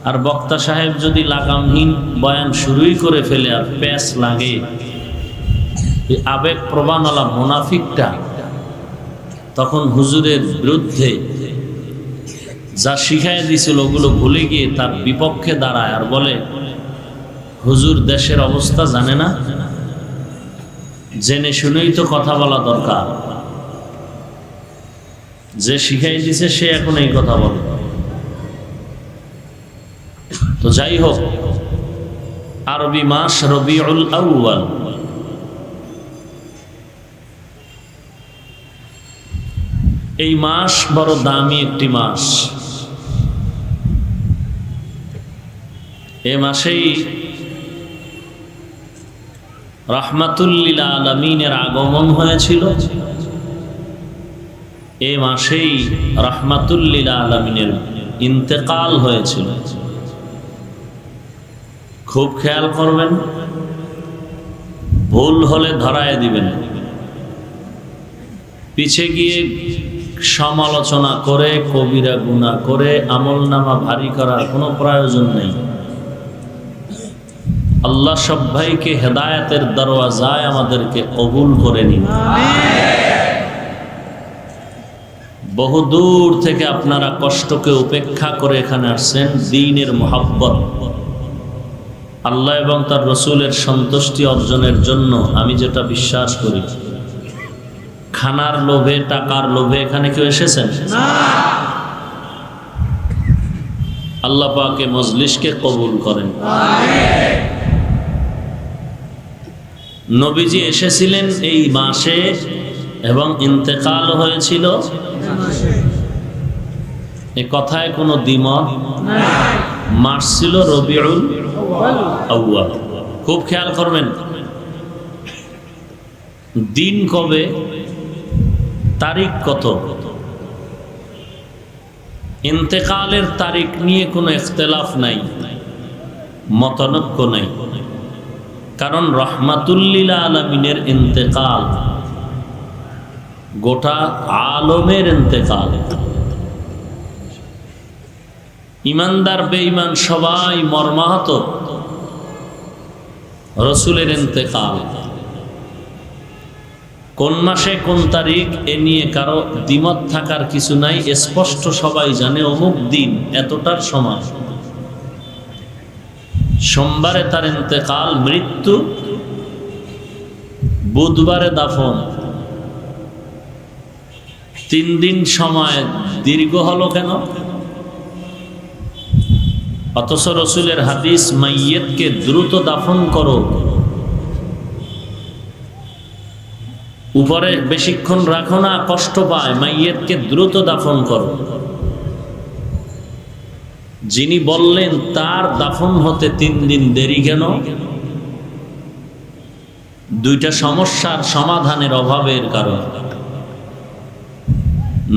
আর বক্তা সাহেব যদি লাগামহীন বয়ান শুরুই করে ফেলে আর প্যাস লাগে, আবেগ প্রবণওয়ালা মুনাফিকটা তখন হুজুরের বিরুদ্ধে যা শিখাই দিছিল ওগুলো ভুলে গিয়ে তার বিপক্ষে দাঁড়ায় আর বলে হুজুর দেশের অবস্থা জানে না, জেনে শুনেই তো কথা বলা দরকার। যে শিখাই দিছে সে এখন এই কথা বলে। তো যাই হোক, আরবি মাস রবিউল আউয়াল, এই মাস বড় দামি একটি মাস। এ মাসেই রাহমাতুল লিল আলামিনের আগমন হয়েছিল, এ মাসেই রাহমাতুল লিল আলামিনের ইন্তেকাল হয়েছিল। খুব খেয়াল করবেন, ভুল হলে ধরায় দিবেন। পিছে গিয়ে সমালোচনা করে, কবিরা গুনাহ করে আমলনামা ভারী করার কোনো প্রয়োজন নেই। আল্লাহ সব ভাইকে হেদায়েতের দরওয়াজায় আমাদেরকে কবুল করে নিন। বহুদূর থেকে আপনারা কষ্টকে উপেক্ষা করে এখানে আসছেন দ্বীনের মুহাব্বত, আল্লাহ এবং তার রসুলের সন্তুষ্টি অর্জনের জন্য। আমি যেটা বিশ্বাস করি, খানার লোভে, টাকার লোভে এখানে কেউ এসেছেন? আল্লাহ পাকে মজলিসকে কবুল করেন। নবীজি এসেছিলেন এই মাসে এবং ইন্তেকাল হয়েছিল এ কথায় কোনো দ্বিমত নাই। মাস ছিল রবিউল আউয়াল। খুব খেয়াল করবেন, দিন কবে তারিখ কত? ইন্তেকালের তারিখ নিয়ে কোনো ইখতিলাফ নাই, মতানৈক্য নাই। কারণ রহমাতুল্লিল আলামিনের ইন্তেকাল গোটা আলমের ইন্তেকাল। ইমানদার বেঈমান সবাই মর্মাহত। রসুলের ইন্তেকাল কোন মাসে কোন তারিখ এ নিয়ে কারো দ্বিমত থাকার কিছু নাই, স্পষ্ট সবাই জানে অমুক দিন এতটার সময়। সোমবারে তার ইন্তেকাল, মৃত্যু, বুধবারে দাফন। 3 দিন সময় দীর্ঘ হলো কেন? অথচ রসুলের হাদিস, মাইয়িতকে দ্রুত দাফন করো, উপরে বেশিক্ষণ রাখো না, কষ্ট পায়, মাইয়িতকে দ্রুত দাফন করো। যিনি বললেন তার দাফন হতে 3 দিন দেরি কেন? দুইটা সমস্যার সমাধানের অভাবের কারণ।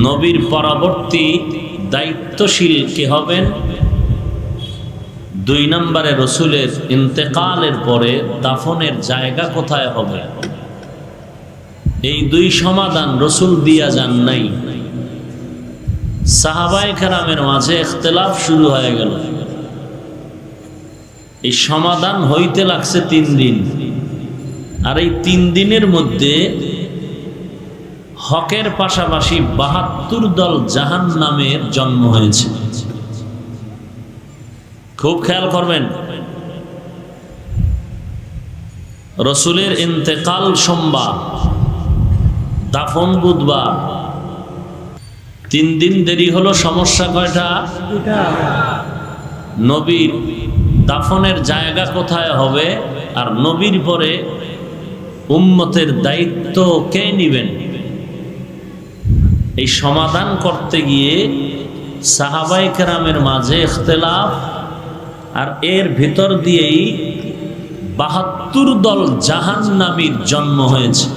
নবীর পরবর্তী দায়িত্বশীল কে হবেন? 2 নম্বরে রসুলের ইন্তেকালের পরে দাফনের জায়গা কোথায় হবে? এই 2 সমাধান রসুল দিয়া যান নাই। সাহাবায়ে কেরামের মাঝে ইখতিলাফ শুরু হয়ে গেল। এই সমাধান হইতে লাগছে 3 দিন। আর এই 3 দিনের মধ্যে হকের পাশাপাশি 72 দল জাহান্নামের জন্ম হয়েছে। খুব খেয়াল করবেন। রসুলের ইন্তেকাল সোমবার, দাফন বুধবার, 3 দিন দেরি হলো। সমস্যা কয়টা? নবীর দাফনের জায়গা কোথায় হবে, আর নবীর পরে উম্মতের দায়িত্ব কে নিবেন? এই সমাধান করতে গিয়ে সাহাবায়ে কেরামের মাঝে ইখতিলাফ, আর এর ভিতর দিয়েই 72 দল জাহান্নামীর জন্ম হয়েছে।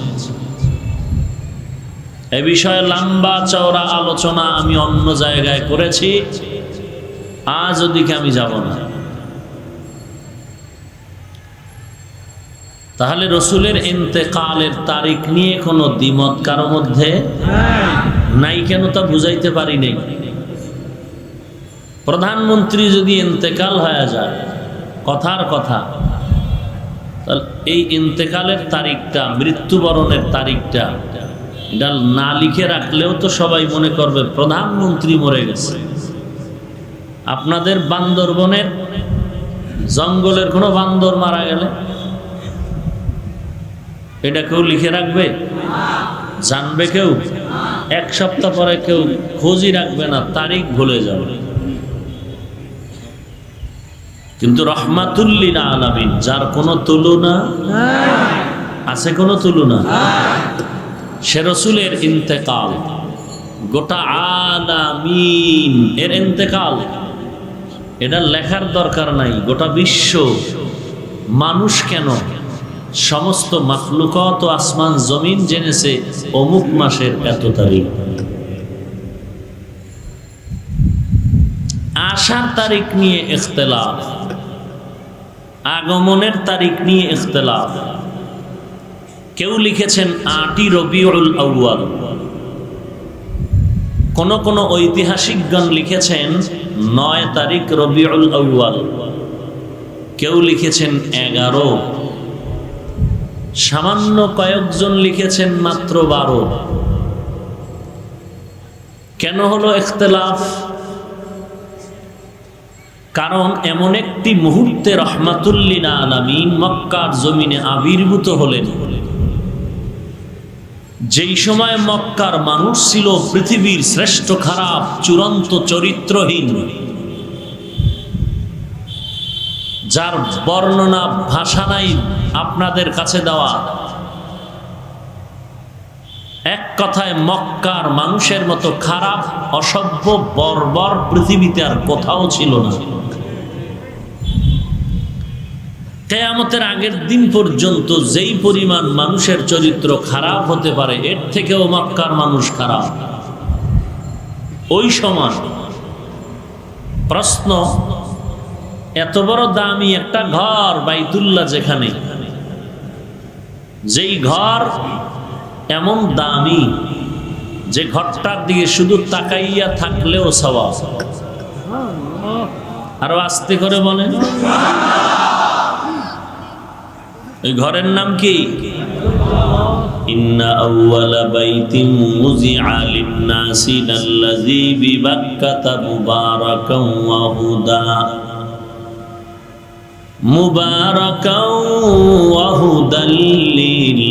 এ বিষয়ে লম্বা চওড়া আলোচনা আমি অন্য জায়গায় করেছি, আজ ওদিকে আমি যাব না। তাহলে রসুলের ইন্তেকালের তারিখ নিয়ে কোনো দ্বিমত কারো মধ্যে নাই কেন তা বুঝাইতে পারি নাই। প্রধানমন্ত্রী যদি ইন্তেকাল হয়ে যায়, কথার কথা, তাহলে এই ইন্তেকালের তারিখটা, মৃত্যুবরণের তারিখটা এটা না লিখে রাখলেও তো সবাই মনে করবে প্রধানমন্ত্রী মরে গেছে। আপনাদের বান্দরবনের জঙ্গলের কোনো বান্দর মারা গেলে এটা কেউ লিখে রাখবে? জানবে কেউ? 1 সপ্তাহ পরে কেউ খোঁজই রাখবে না, তারিখ ভুলে যাবে। কিন্তু রহমাতুল্লিল আলামিন, যার কোনো তুলনা আছে? কোনো তুলনা? সে রসুলের ইন্তেকাল, গোটা আলামিন এর ইন্তেকাল, এটা লেখার দরকার নাই। গোটা বিশ্ব, মানুষ কেন, সমস্ত মাখলুকাত ও আসমান জমিন জেনেছে অমুক মাসের এত তারিখ। আসার তারিখ নিয়ে ইখতিলাফ, আগমনের তারিখ নিয়ে ইখতিলাফ। কেউ লিখেছেন 8ই রবিউল আউয়াল, কোন ঐতিহাসিকগণ লিখেছেন 9 তারিখ রবিউল আউয়াল, কেউ লিখেছেন 11, সামান্য কয়েকজন লিখেছেন মাত্র 12। কেন হলো ইখতিলাফ? কারণ এমন একটি মুহূর্তে রহমাতুল্লিল আলামিন মক্কার জমিনে আবির্ভূত হলেন, যেই সময় মক্কার মানুষ ছিল পৃথিবীর শ্রেষ্ঠ খারাপ, চূড়ান্ত চরিত্রহীন, যার বর্ণনা ভাষা নাই আপনাদের কাছে দেওয়া। এক কথায় মক্কার মানুষের মতো খারাপ, অসভ্য, বর্বর পৃথিবীতে আর কোথাও ছিল না। কিয়ামতের আগের দিন পর্যন্ত যেই পরিমাণ মানুষের চরিত্র খারাপ হতে পারে, এর থেকেও মক্কার মানুষ খারাপ। ওই সময় প্রশ্ন, এত বড় দামি একটা ঘর বাইতুল্লাহ, যেখানে যেই ঘর এমন দামি যে ঘরটার দিকে শুধু তাকাইয়া থাকলেও সওয়াব। আরো আস্তে করে বলেন, এই ঘরের নাম কি? ইন্না আউওয়ালা বাইতিন মুযিআ লিন-নাসি লাল্লাযী বিবাক্কাতা মুবারাকান ওয়া হুদা ওয়া হুদাল লিল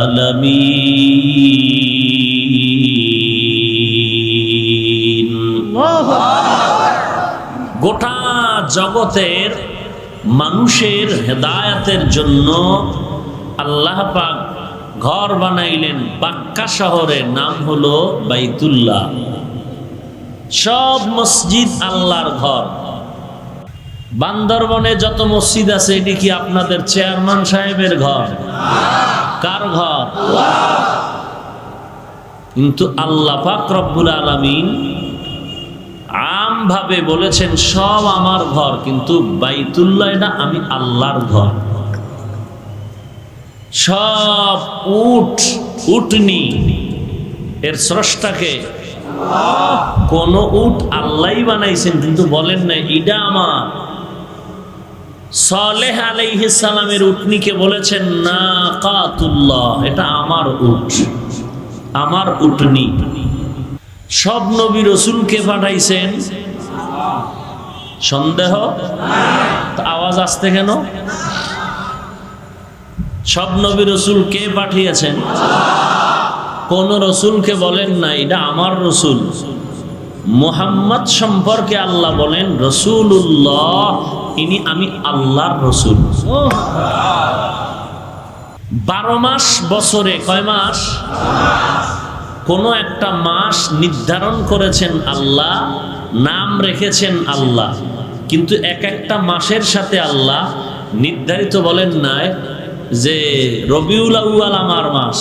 আলামিন। গোটা জগতের মানুষের হেদায়েতের জন্য আল্লাহ পাক ঘর বানাইলেন বাক্কা শহরে, নাম হলো বাইতুল্লাহ। সব মসজিদ আল্লাহর ঘর। বান্দরবনে যত মসজিদ আছে, এটি কি আপনাদের চেয়ারম্যান সাহেবের ঘর? কার ঘর? কিন্তু আল্লাহ পাক রব্বুল আলামিন আমভাবে বলেছেন সব আমার ঘর, কিন্তু বাইতুল্লাহ এটা আমি আল্লাহর ঘর। সব উটনি এর স্রষ্টাকে, কোন উট আল্লাহই বানাইছেন, কিন্তু বলেন না এটা আমার। সালেহ আলাইহিস সালামের উটনিকে বলেছেন নাকাতুল্লাহ, এটা আমার উট, আমার উটনি। সব নবী রসুলকে পাঠাইছেন, সন্দেহ? আওয়াজ আসতে কেন? সব নবী রসুল কে পাঠিয়েছেন? কোন রসুলকে বলেন না এটা আমার রসুল। মুহাম্মদ সম্পর্কে আল্লাহ বলেন রসুলুল্লাহ, ইনি আমি আল্লাহর রসুল। 12 মাস বছরে কয় মাস? কোন একটা মাস নির্ধারণ করেছেন আল্লাহ, নাম রেখেছেন আল্লাহ, কিন্তু এক একটা মাসের সাথে আল্লাহ নির্ধারিত বলেন নাই যে রবিউল আউয়াল আমার মাস,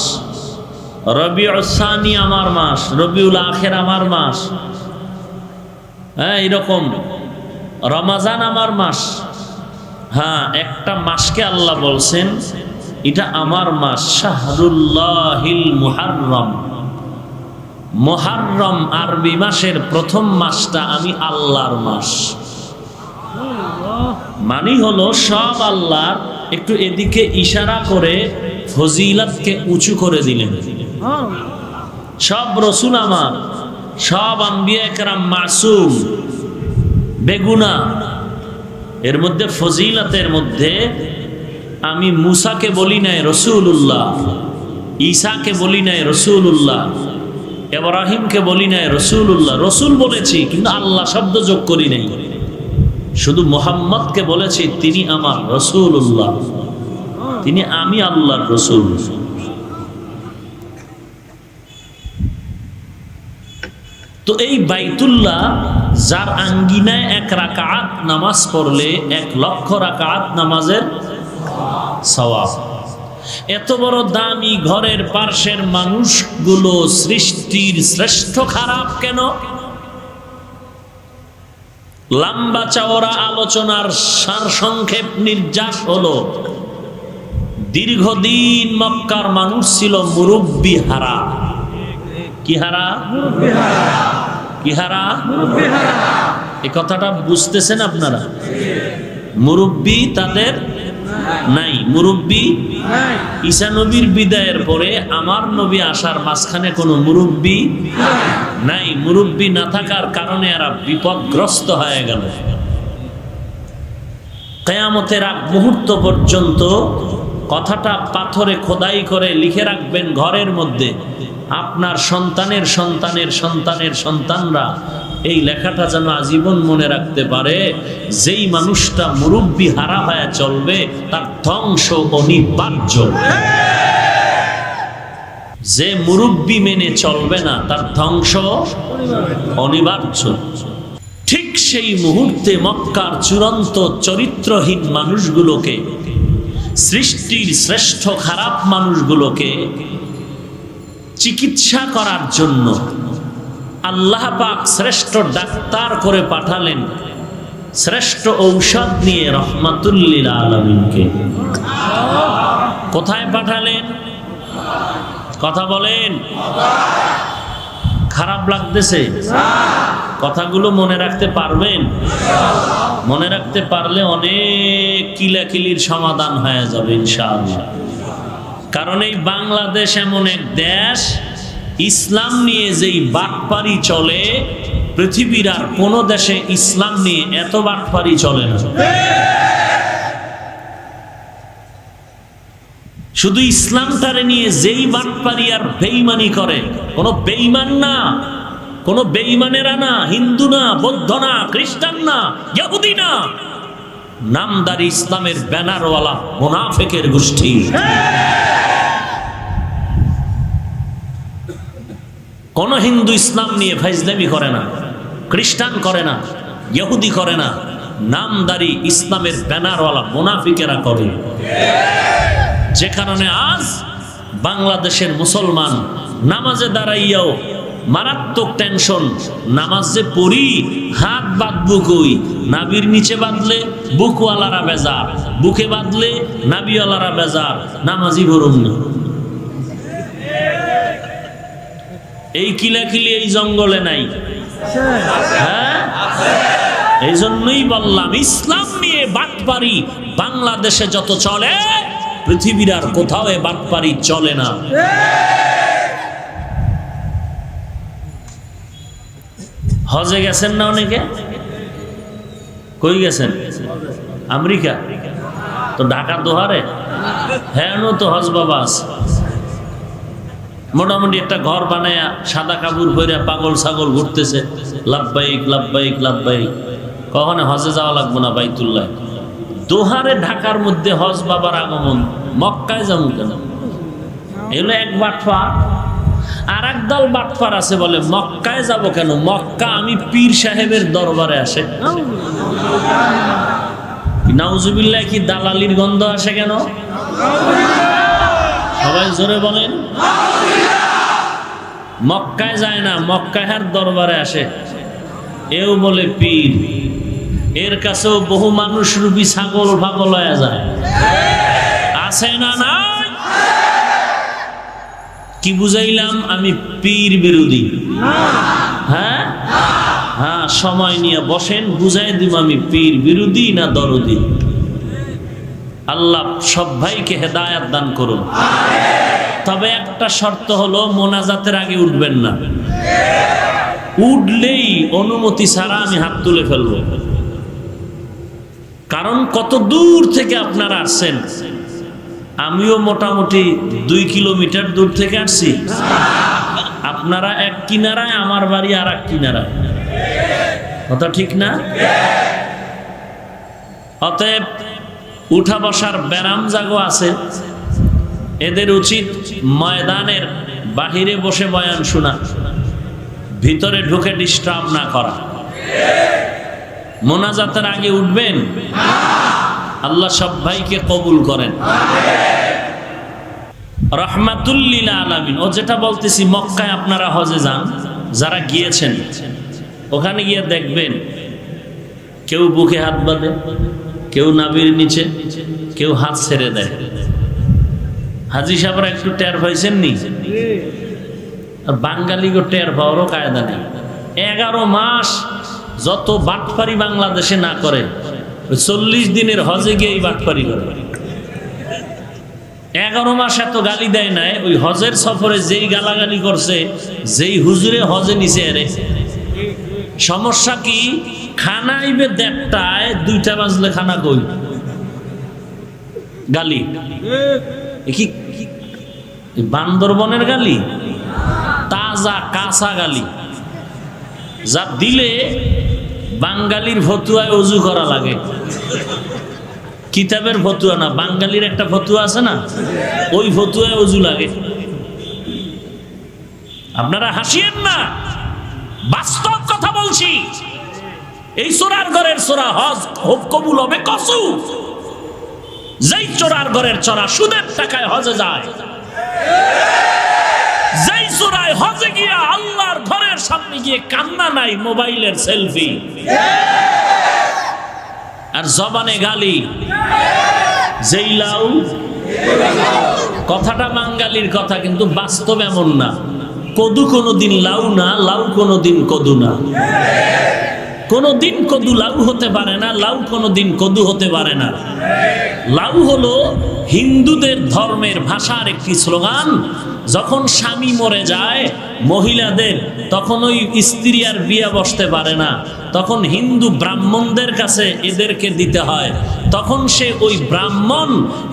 রবিউল সানি আমার মাস, রবিউল আখির আমার মাস, হ্যাঁ এরকম রমাজান আমার মাস। হ্যাঁ, একটা মাসকে আল্লাহ বলছেন এটা আমার মাস, শাহরুল্লাহিল মুহাররম। মুহাররম আরবি মাসের প্রথম মাসটা আমি আল্লাহর মাস। মানি হলো সব আল্লাহর, একটু এদিকে ইশারা করে ফজিলতকে উঁচু করে দিলেন। সব রসুল আমার, সব আম্বিয়া কেরাম মাসুম, বেগুনা। এর মধ্যে ফজিলতের মধ্যে আমি মুসাকে বলি নাই রসুল্লাহ, ঈসাকে বলি নাই রসুল্লাহ, ইব্রাহিমকে বলি নাই রসুল্লাহ। রসুল বলেছি কিন্তু আল্লাহ শব্দ যোগ করি নাই, শুধু মুহাম্মদকে বলেছি তিনি আমার রসুল্লাহ, তিনি আমি আল্লাহর রসুল। তো এই বাইতুল্লাহ যার আঙ্গিনায় 1 রাকাত নামাজ পড়লে 1 লক্ষ রাকাত নামাজের সওয়াব। এত বড় দামি ঘরের পার্শ্বের মানুষগুলো সৃষ্টির শ্রেষ্ঠ খারাপ কেন? লম্বা চওড়া আলোচনার সারসংক্ষেপ নির্যাস হলো, দীর্ঘদিন মক্কার মানুষ ছিল মুরব্বি হারা। কি হারা? কি হারা? এই কথাটা বুঝতেছেন আপনারা? মুরব্বি তাদের নাই, মুরব্বি ঈসা নবীর বিদায়ের পরে আমার নবী আসার মাঝখানে কোনো মুরব্বি নাই। মুরব্বি না থাকার কারণে এরা বিপদগ্রস্ত হয়ে গেল। কিয়ামতের আগ মুহূর্ত পর্যন্ত কথাটা পাথরে খোদাই করে লিখে রাখবেন ঘরের মধ্যে। আপনার সন্তানের সন্তানের সন্তানের সন্তানরা এই লেখাটা যেন আজীবন মনে রাখতে পারে, যেই মানুষটা মুরব্বি হারা হয়ে চলবে তার ধ্বংস অনিবার্য। যে মুরব্বি মেনে চলবে না তার ধ্বংস অনিবার্য। ঠিক সেই মুহূর্তে মক্কার চূড়ান্ত চরিত্রহীন মানুষগুলোকে, সৃষ্টির শ্রেষ্ঠ খারাপ মানুষগুলোকে চিকিৎসা করার জন্য আল্লাহ পাক শ্রেষ্ঠ ডাক্তার করে পাঠালেন, শ্রেষ্ঠ ঔষধ নিয়ে রহমাতুল লিল আলামিনকে। কোথায় পাঠালেন? কথা বলেন। খারাপ লাগতেছে? কথাগুলো মনে রাখতে পারবেন? মনে রাখতে পারলে অনেক কিলাকিলির সমাধান হয়ে যাবে ইনশাআল্লাহ। কারণ এই বাংলাদেশ এমন এক দেশ, ইসলাম নিয়ে যেই বাটপারি চলে, পৃথিবীর আর কোন দেশে ইসলাম নিয়ে এত বাটপারি চলে না। শুধু ইসলামটারে নিয়ে যেই বাটপারি আর বেঈমানি করে, কোন বেঈমান না, কোন বেঈমানেরা না, হিন্দু না, বৌদ্ধ না, খ্রিস্টান না, ইহুদি না, নামদারি ইসলামের ব্যানারওয়ালা মুনাফিকের গোষ্ঠী। কোন হিন্দু ইসলাম নিয়ে ফাইজলামি করে না, খ্রিস্টান করে না, ইহুদি করে না, নামদারি ইসলামের ব্যানারওয়ালা মুনাফিকেরা করে। যে কারণে আজ বাংলাদেশের মুসলমান নামাজে দাঁড়াইয়াও মারাত্মক টেনশন। নামাজ যে পড়ি, হাত বাঁধবো কই? নাবির নিচে বাঁধলে বুকওয়ালারা বেজার, বুকে বাঁধলে নাবিওয়ালারা বেজার, নামাজই ভরুম না। এই কিলাকিলি এই জঙ্গলে নাই। হ্যাঁ, এই জন্যই বললাম ইসলাম নিয়ে বাটপারি বাংলাদেশে যত চলে, পৃথিবীর আর কোথাও এ বাটপারি চলে না। হজে গেছেন না অনেকে? কই গেছেন? আমেরিকা? তো ঢাকা দোহারে? হ্যাঁ, তো হজ বাবা আছে। মোটামুটি একটা ঘর বানায় সাদা কাপড় পরে পাগল ছাগল ঘুরতেছে, লাব্বাইক লাব্বাইক লাব্বাইক। কখনো হজে যাওয়া লাগবো না বাইতুল্লাহ। দোহারে ঢাকার মধ্যে হজ বাবার আগমন, মক্কায় যাবো কেন? এগুলো এক বাটফার। আর এক দল বাটফার আছে বলে মক্কায় যাব কেন? মক্কা আমি পীর সাহেবের দরবারে আসে। নাউজুবিল্লাহ, কি দালালির গন্ধ আসে কেন? সবাই জোরে বলেন। মক্কায় যায় না, মক্কায় আর দরবারে আসে। এও বলে পীর। এর কাছেও বহু মানুষ রূপী ছাগল পাগল হয়ে যায়। আছে না নাই? কি বুঝাইলাম? আমি পীর বিরোধী। হ্যাঁ হ্যাঁ, সময় নিয়ে বসেন, বুঝাই দিব আমি পীর বিরোধী না দরদি। আল্লাহ সব ভাইকে হেদায়াত দান করুন। তবে একটা শর্ত হলো, মোনাজাতের আগে উঠবেন না। উঠলেই অনুমতি ছাড়া আমি হাত তুলে ফেলব। কারণ কত দূর থেকে আপনারা আসছেন, আমিও মোটামুটি 2 কিলোমিটার দূর থেকে আসছি। আপনারা এক কিনারায়, আমার বাড়ি আর এক কিনারায়। কথা ঠিক না? অতএব উঠা বসার ব্যারাম জাগো আছে। এদের উচিত ময়দানের বাহিরে বসে বয়ান শোনা, ভিতরে ঢুকে ডিস্টার্ব না করা। মোনাজাতের আগে উঠবেন। আল্লাহ সব ভাইকে কবুল করেন। রহমাতুল লিল আলামিন। ও যেটা বলতেছি, মক্কায় আপনারা হজে যান, যারা গিয়েছেন ওখানে গিয়ে দেখবেন কেউ বুকে হাত বাঁধে, কেউ নাভির নিচে, কেউ হাত ছেড়ে দেয়। হাজি সাহেবরা একটু টের পাইছেন নি? বাঙালিগো টের পাওয়ারও কায়দা নেই। 11 মাস যত বাটপারি বাংলাদেশে না করে, 40 দিনের হজে গিয়ে এই বাটপারি করে। 11 মাস এত গালি দেয় নাই। ওই হজের সফরে যেই গালাগালি করছে, যেই হুজুরে হজে নিছে, এরে সমস্যা কি? খানা আইবে 1:30টায়, 2টা বাজলে খানা কই? গালি কি বান্দরবনের গালি? তাজা কাঁচা গালি, যা দিলে বাঙালির ফতুয়ায় অজু করা লাগে। কিতাবের ফতুয়া না, বাঙালির একটা ফতুয়া আছে না, ওই ফতুয়ায় অজু লাগে। আপনারা হাসিয়েন না, বাস্তব কথা বলছি। এই চোরার ঘরের চোরা হজ কবুল হবে কসু। যেই চোরার ঘরের চোরা সুদের টাকায় হজে যায়, যেই চোরায় হজে গিয়া আল্লাহর ঘরের সামনে গিয়ে কান্না নাই, মোবাইলের সেলফি আর জবানে গালি। যেই লাউ, কথাটা বাঙালির কথা কিন্তু বাস্তব এমন না। কদু কোনোদিন লাউ না, লাউ কোনোদিন কদু না। কোনোদিন কদু লাউ হতে পারে না, লাউ কোনোদিন কদু হতে পারে না। লাউ হলো হিন্দুদের ধর্মের ভাষার একটি স্লোগান। যখন স্বামী মরে যায় মহিলাদের, তখন ওই স্ত্রী আর বিয়ে বসতে পারে না, তখন হিন্দু ব্রাহ্মণদের কাছে এদেরকে দিতে হয়। তখন সে ওই ব্রাহ্মণ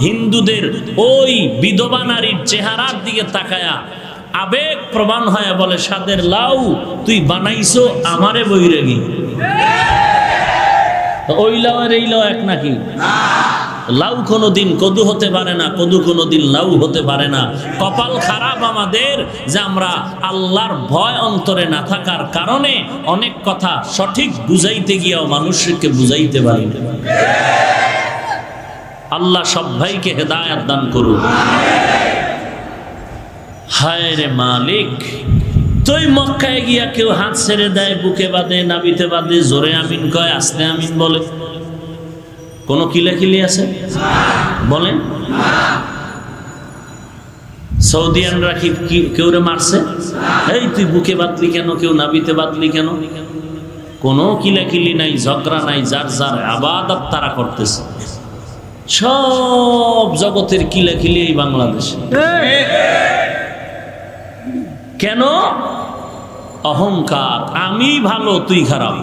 হিন্দুদের ওই বিধবা নারীর চেহারার দিকে তাকায়া আবেগ প্রমাণ হয়, বলে সাদের লাউ তুই বানাইছো আমারে বৈরাগী। ওই লাউ আর এই লাউ এক নাকি? লাউ কোনোদিন কদু হতে পারে না, কদু কোনোদিন লাউ হতে পারে না। কপাল খারাপ আমাদের যে আমরা আল্লাহর ভয় অন্তরে না থাকার কারণে অনেক কথা সঠিক বুঝাইতে গিয়েও মানুষকে বুঝাইতে পারি না। আল্লাহ সব ভাইকে হেদায়েত দান করুন। হায় রে মালিক, তুই মক্কায় গিয়া কেউ হাত ছেড়ে দেয়, বুকে বাঁধে, নাবিতে বাঁধে, জোরে আমিন কয়, আস্তে আমিন বলে, কোন কিলাকিলি আছে বলেন? সৌদিয়ানরা কি কেউ রে মারছে? এই তুই বুকে বাঁধলি কেন, কেউ নাবিতে বাঁধলি কেন? কোনো কিলাকিলি নাই, ঝগড়া নাই, যার যার ইবাদত তারা করতেছে। সব জগতের কিলাকিলি এই বাংলাদেশে। কেন? অহংকার, আমি ভালো তুই খারাপ।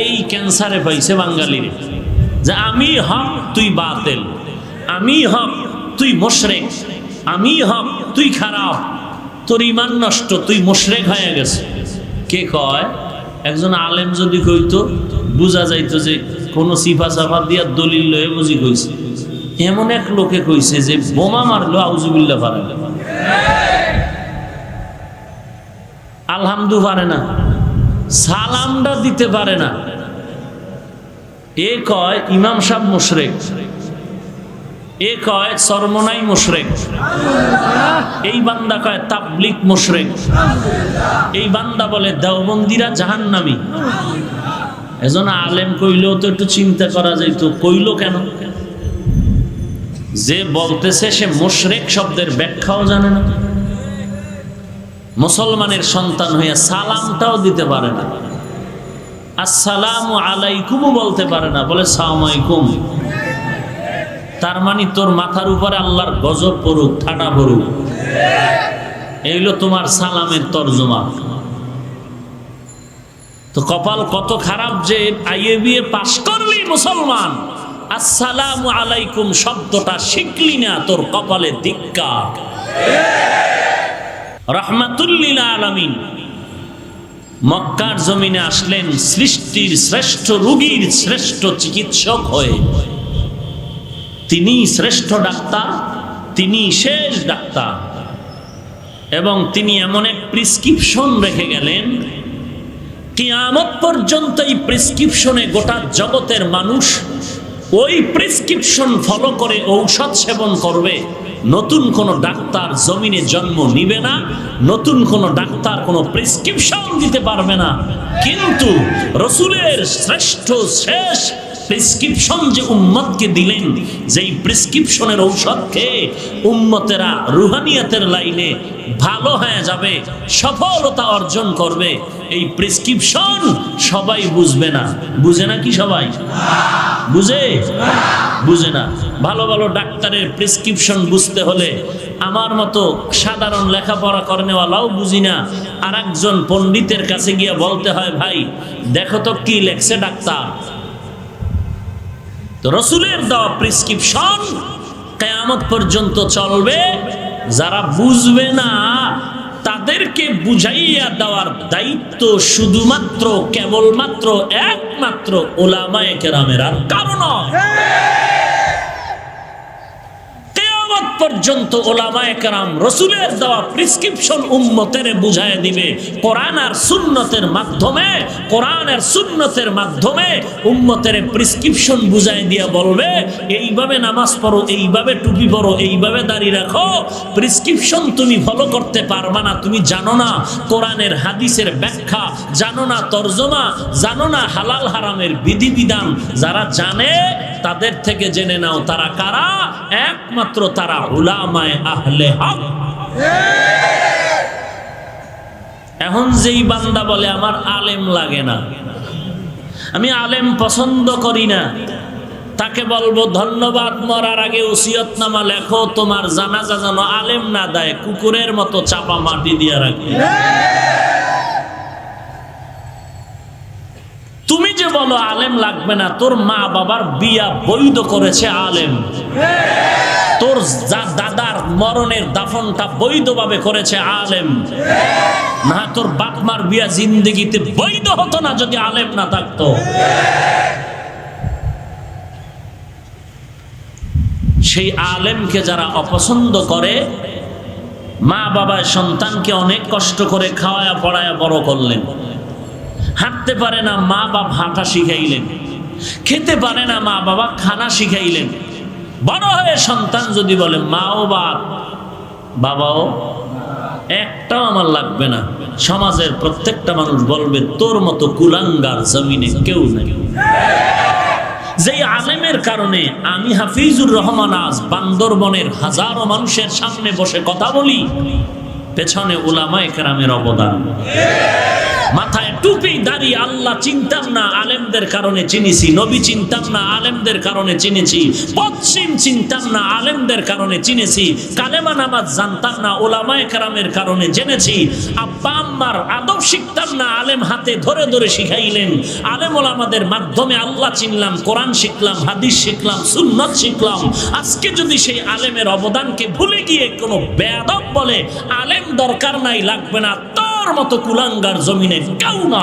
এই ক্যান্সারে পাইছে বাঙালির, যে আমি হক তুই বাতিল, আমি হক তুই মুশরিক, আমি হক তুই খারাপ, তোর ঈমান নষ্ট, তুই মুশরিক হয়ে গেছে। কে কয়? একজন আলেম যদি কইতো বুঝা যাইতো যে কোন সিফা সাফা দিয়া দলিল লয়ে বুঝি কইছে। এমন এক লোকে কইছে যে বোমা মারলো আউযুবিল্লাহ পারে না, আলহামদু পারে না, সালামটা দিতে পারে না। এ কয় ইমাম সাহেব মুশরিক, এ কয় সরমনাই মুশরিক, এই বান্দা কয় তাবলীগ মুশরিক, এই বান্দা বলে দেওবন্দিরা জাহান্নামী। এজন আলেম কইলেও তো একটু চিন্তা করা যাইত, কইলো কেন? যে বলতেছে সে মুশরিক শব্দের ব্যাখ্যাও জানে না, মুসলমানের সন্তান হইয়া সালামটাও দিতে পারে না, আসসালামু আলাইকুমও বলতে পারে না, বলে সালাম আলাইকুম। তার মানে তোর মাথার উপরে আল্লাহর গজব পড়ুক, ঠাডা পড়ুক, এইগুলো তোমার সালামের তর্জমা। তো কপাল কত খারাপ যে আইএবিএ পাশ করলি মুসলমান, আসসালামু আলাইকুম শব্দটা শিখলি না, তোর কপালে ধিক্কার। রাহমাতুল লিল আলামিন মক্কার জমিনে আসলেন সৃষ্টির শ্রেষ্ঠ রোগীর শ্রেষ্ঠ চিকিৎসক হয়ে। তিনি শ্রেষ্ঠ ডাক্তার, তিনি শেষ ডাক্তার, এবং তিনি এমন এক প্রেসক্রিপশন রেখে গেলেন, কিয়ামত পর্যন্ত এই প্রেসক্রিপশনে গোটা জগতের মানুষ ওই প্রেসক্রিপশন ফলো করে ঔষধ সেবন করবে। নতুন কোন ডাক্তার জমিনে জন্ম নিবে না, নতুন কোন ডাক্তার কোন প্রেসক্রিপশন দিতে পারবে না। কিন্তু রসুলের শ্রেষ্ঠ শেষ প্রেসক্রিপশন যে উম্মতকে দিলেন, যেই প্রেসক্রিপশনের ঔষধ খেয়ে উম্মতেরা রুহানিয়াতের লাইনে ভালো হয়ে যাবে, সফলতা অর্জন করবে, এই প্রেসক্রিপশন সবাই বুঝবে না। বুঝে না কি সবাই? বুঝে? বুঝে না। ভালো ভালো ডাক্তারের প্রেসক্রিপশন বুঝতে হলে আমার মতো সাধারণ লেখাপড়া করেনেওয়ালাও বুঝি না, আর একজন পণ্ডিতের কাছে গিয়ে বলতে হয়, ভাই দেখো তো কি লেখছে ডাক্তার। তো রসুলের দেওয়া প্রেসক্রিপশন কিয়ামত পর্যন্ত চলবে। যারা বুঝবে না তাদেরকে বুঝাইয়া দেওয়ার দায়িত্ব শুধুমাত্র কেবলমাত্র একমাত্র উলামায়ে কেরামের, আর কারণ কিয়ামত পর্যন্ত ওলামায়ে কেরাম রাসূলের দেওয়া প্রেসক্রিপশন উম্মতের বুঝায় দিবে কোরআন আর সুন্নতের মাধ্যমে। কোরআন আর সুন্নতের মাধ্যমে উম্মতের প্রেসক্রিপশন বুঝায় দিয়া বলবে এইভাবে নামাজ পড়ো, এইভাবে টুপি পরো, এইভাবে দাড়ি রাখো। প্রেসক্রিপশন তুমি ফলো করতে পারবা না, তুমি জানো না কোরআনের হাদিসের ব্যাখ্যা, জানো না তরজমা, জানো না হালাল হারামের বিধিবিধান। যারা জানে তাদের থেকে জেনে নাও তারা কারা। একমাত্র তারা উলামায়ে আহলে হক। এখন যেই বান্দা বলে আমার আলেম লাগে না, আমি আলেম পছন্দ করি না, তাকে বলবো ধন্যবাদ, মরার আগে ওসিয়তনামা লেখো, তোমার জানাজা যেন আলেম না দেয়, কুকুরের মতো চাপা মাটি দিয়ে রাখে। তুমি যে বলো আলেম লাগবে না, তোর মা বাবার বিয়া বৈধ করেছে আলেম, তোর দাদার মরণের দাফনটা বৈধভাবে করেছে আলেম, না তোর বাপ মার বিয়া জিন্দেগিতে বৈধ হতো না যদি আলেম না থাকতো। সেই আলেমকে যারা অপছন্দ করে, মা বাবা সন্তানকে অনেক কষ্ট করে খাওয়ায়া পড়ায়া বড় করলেন, হাঁটতে পারে না মা বাপ হাঁটা শিখাইলেন, খেতে পারে না মা বাবা খানা শিখাইলেন। বড় হয়ে সন্তান যদি বলে মাও বাপ বাবাও, একটাও আমার লাগবে না, সমাজের প্রত্যেকটা মানুষ বলবে তোর মতো কুলাঙ্গার জমিনে কেউ নাই। যেই আলেমের কারণে আমি হাফিজুর রহমান আজ বান্দরবনের হাজারো মানুষের সামনে বসে কথা বলি, পেছনে উলামায়ে কেরামের অবদান। মাথায় টুপি দাড়ি আল্লাহ চিনতাম না, আলেমদের কারণে চিনেছি। নবী চিনতাম না, আলেমদের কারণে চিনেছি। পশ্চিম চিনতাম না, আলেমদের কারণে চিনেছি। কালেমা নামাজ জানতাম না, উলামায়ে কেরামের কারণে জেনেছি। আব্বা আম্মার আদব শিখতাম না, আলেম হাতে ধরে ধরে শিখাইলেন। আলেম ওলামাদের মাধ্যমে আল্লাহ চিনলাম, কোরআন শিখলাম, হাদিস শিখলাম, সুন্নাত শিখলাম। আজকে যদি সেই আলেমের অবদানকে ভুলে গিয়ে কোনো বেয়াদব বলে আলেম দরকার নাই, লাগবে না, তোর মতো কুলাঙ্গার জমিনে কেউ না।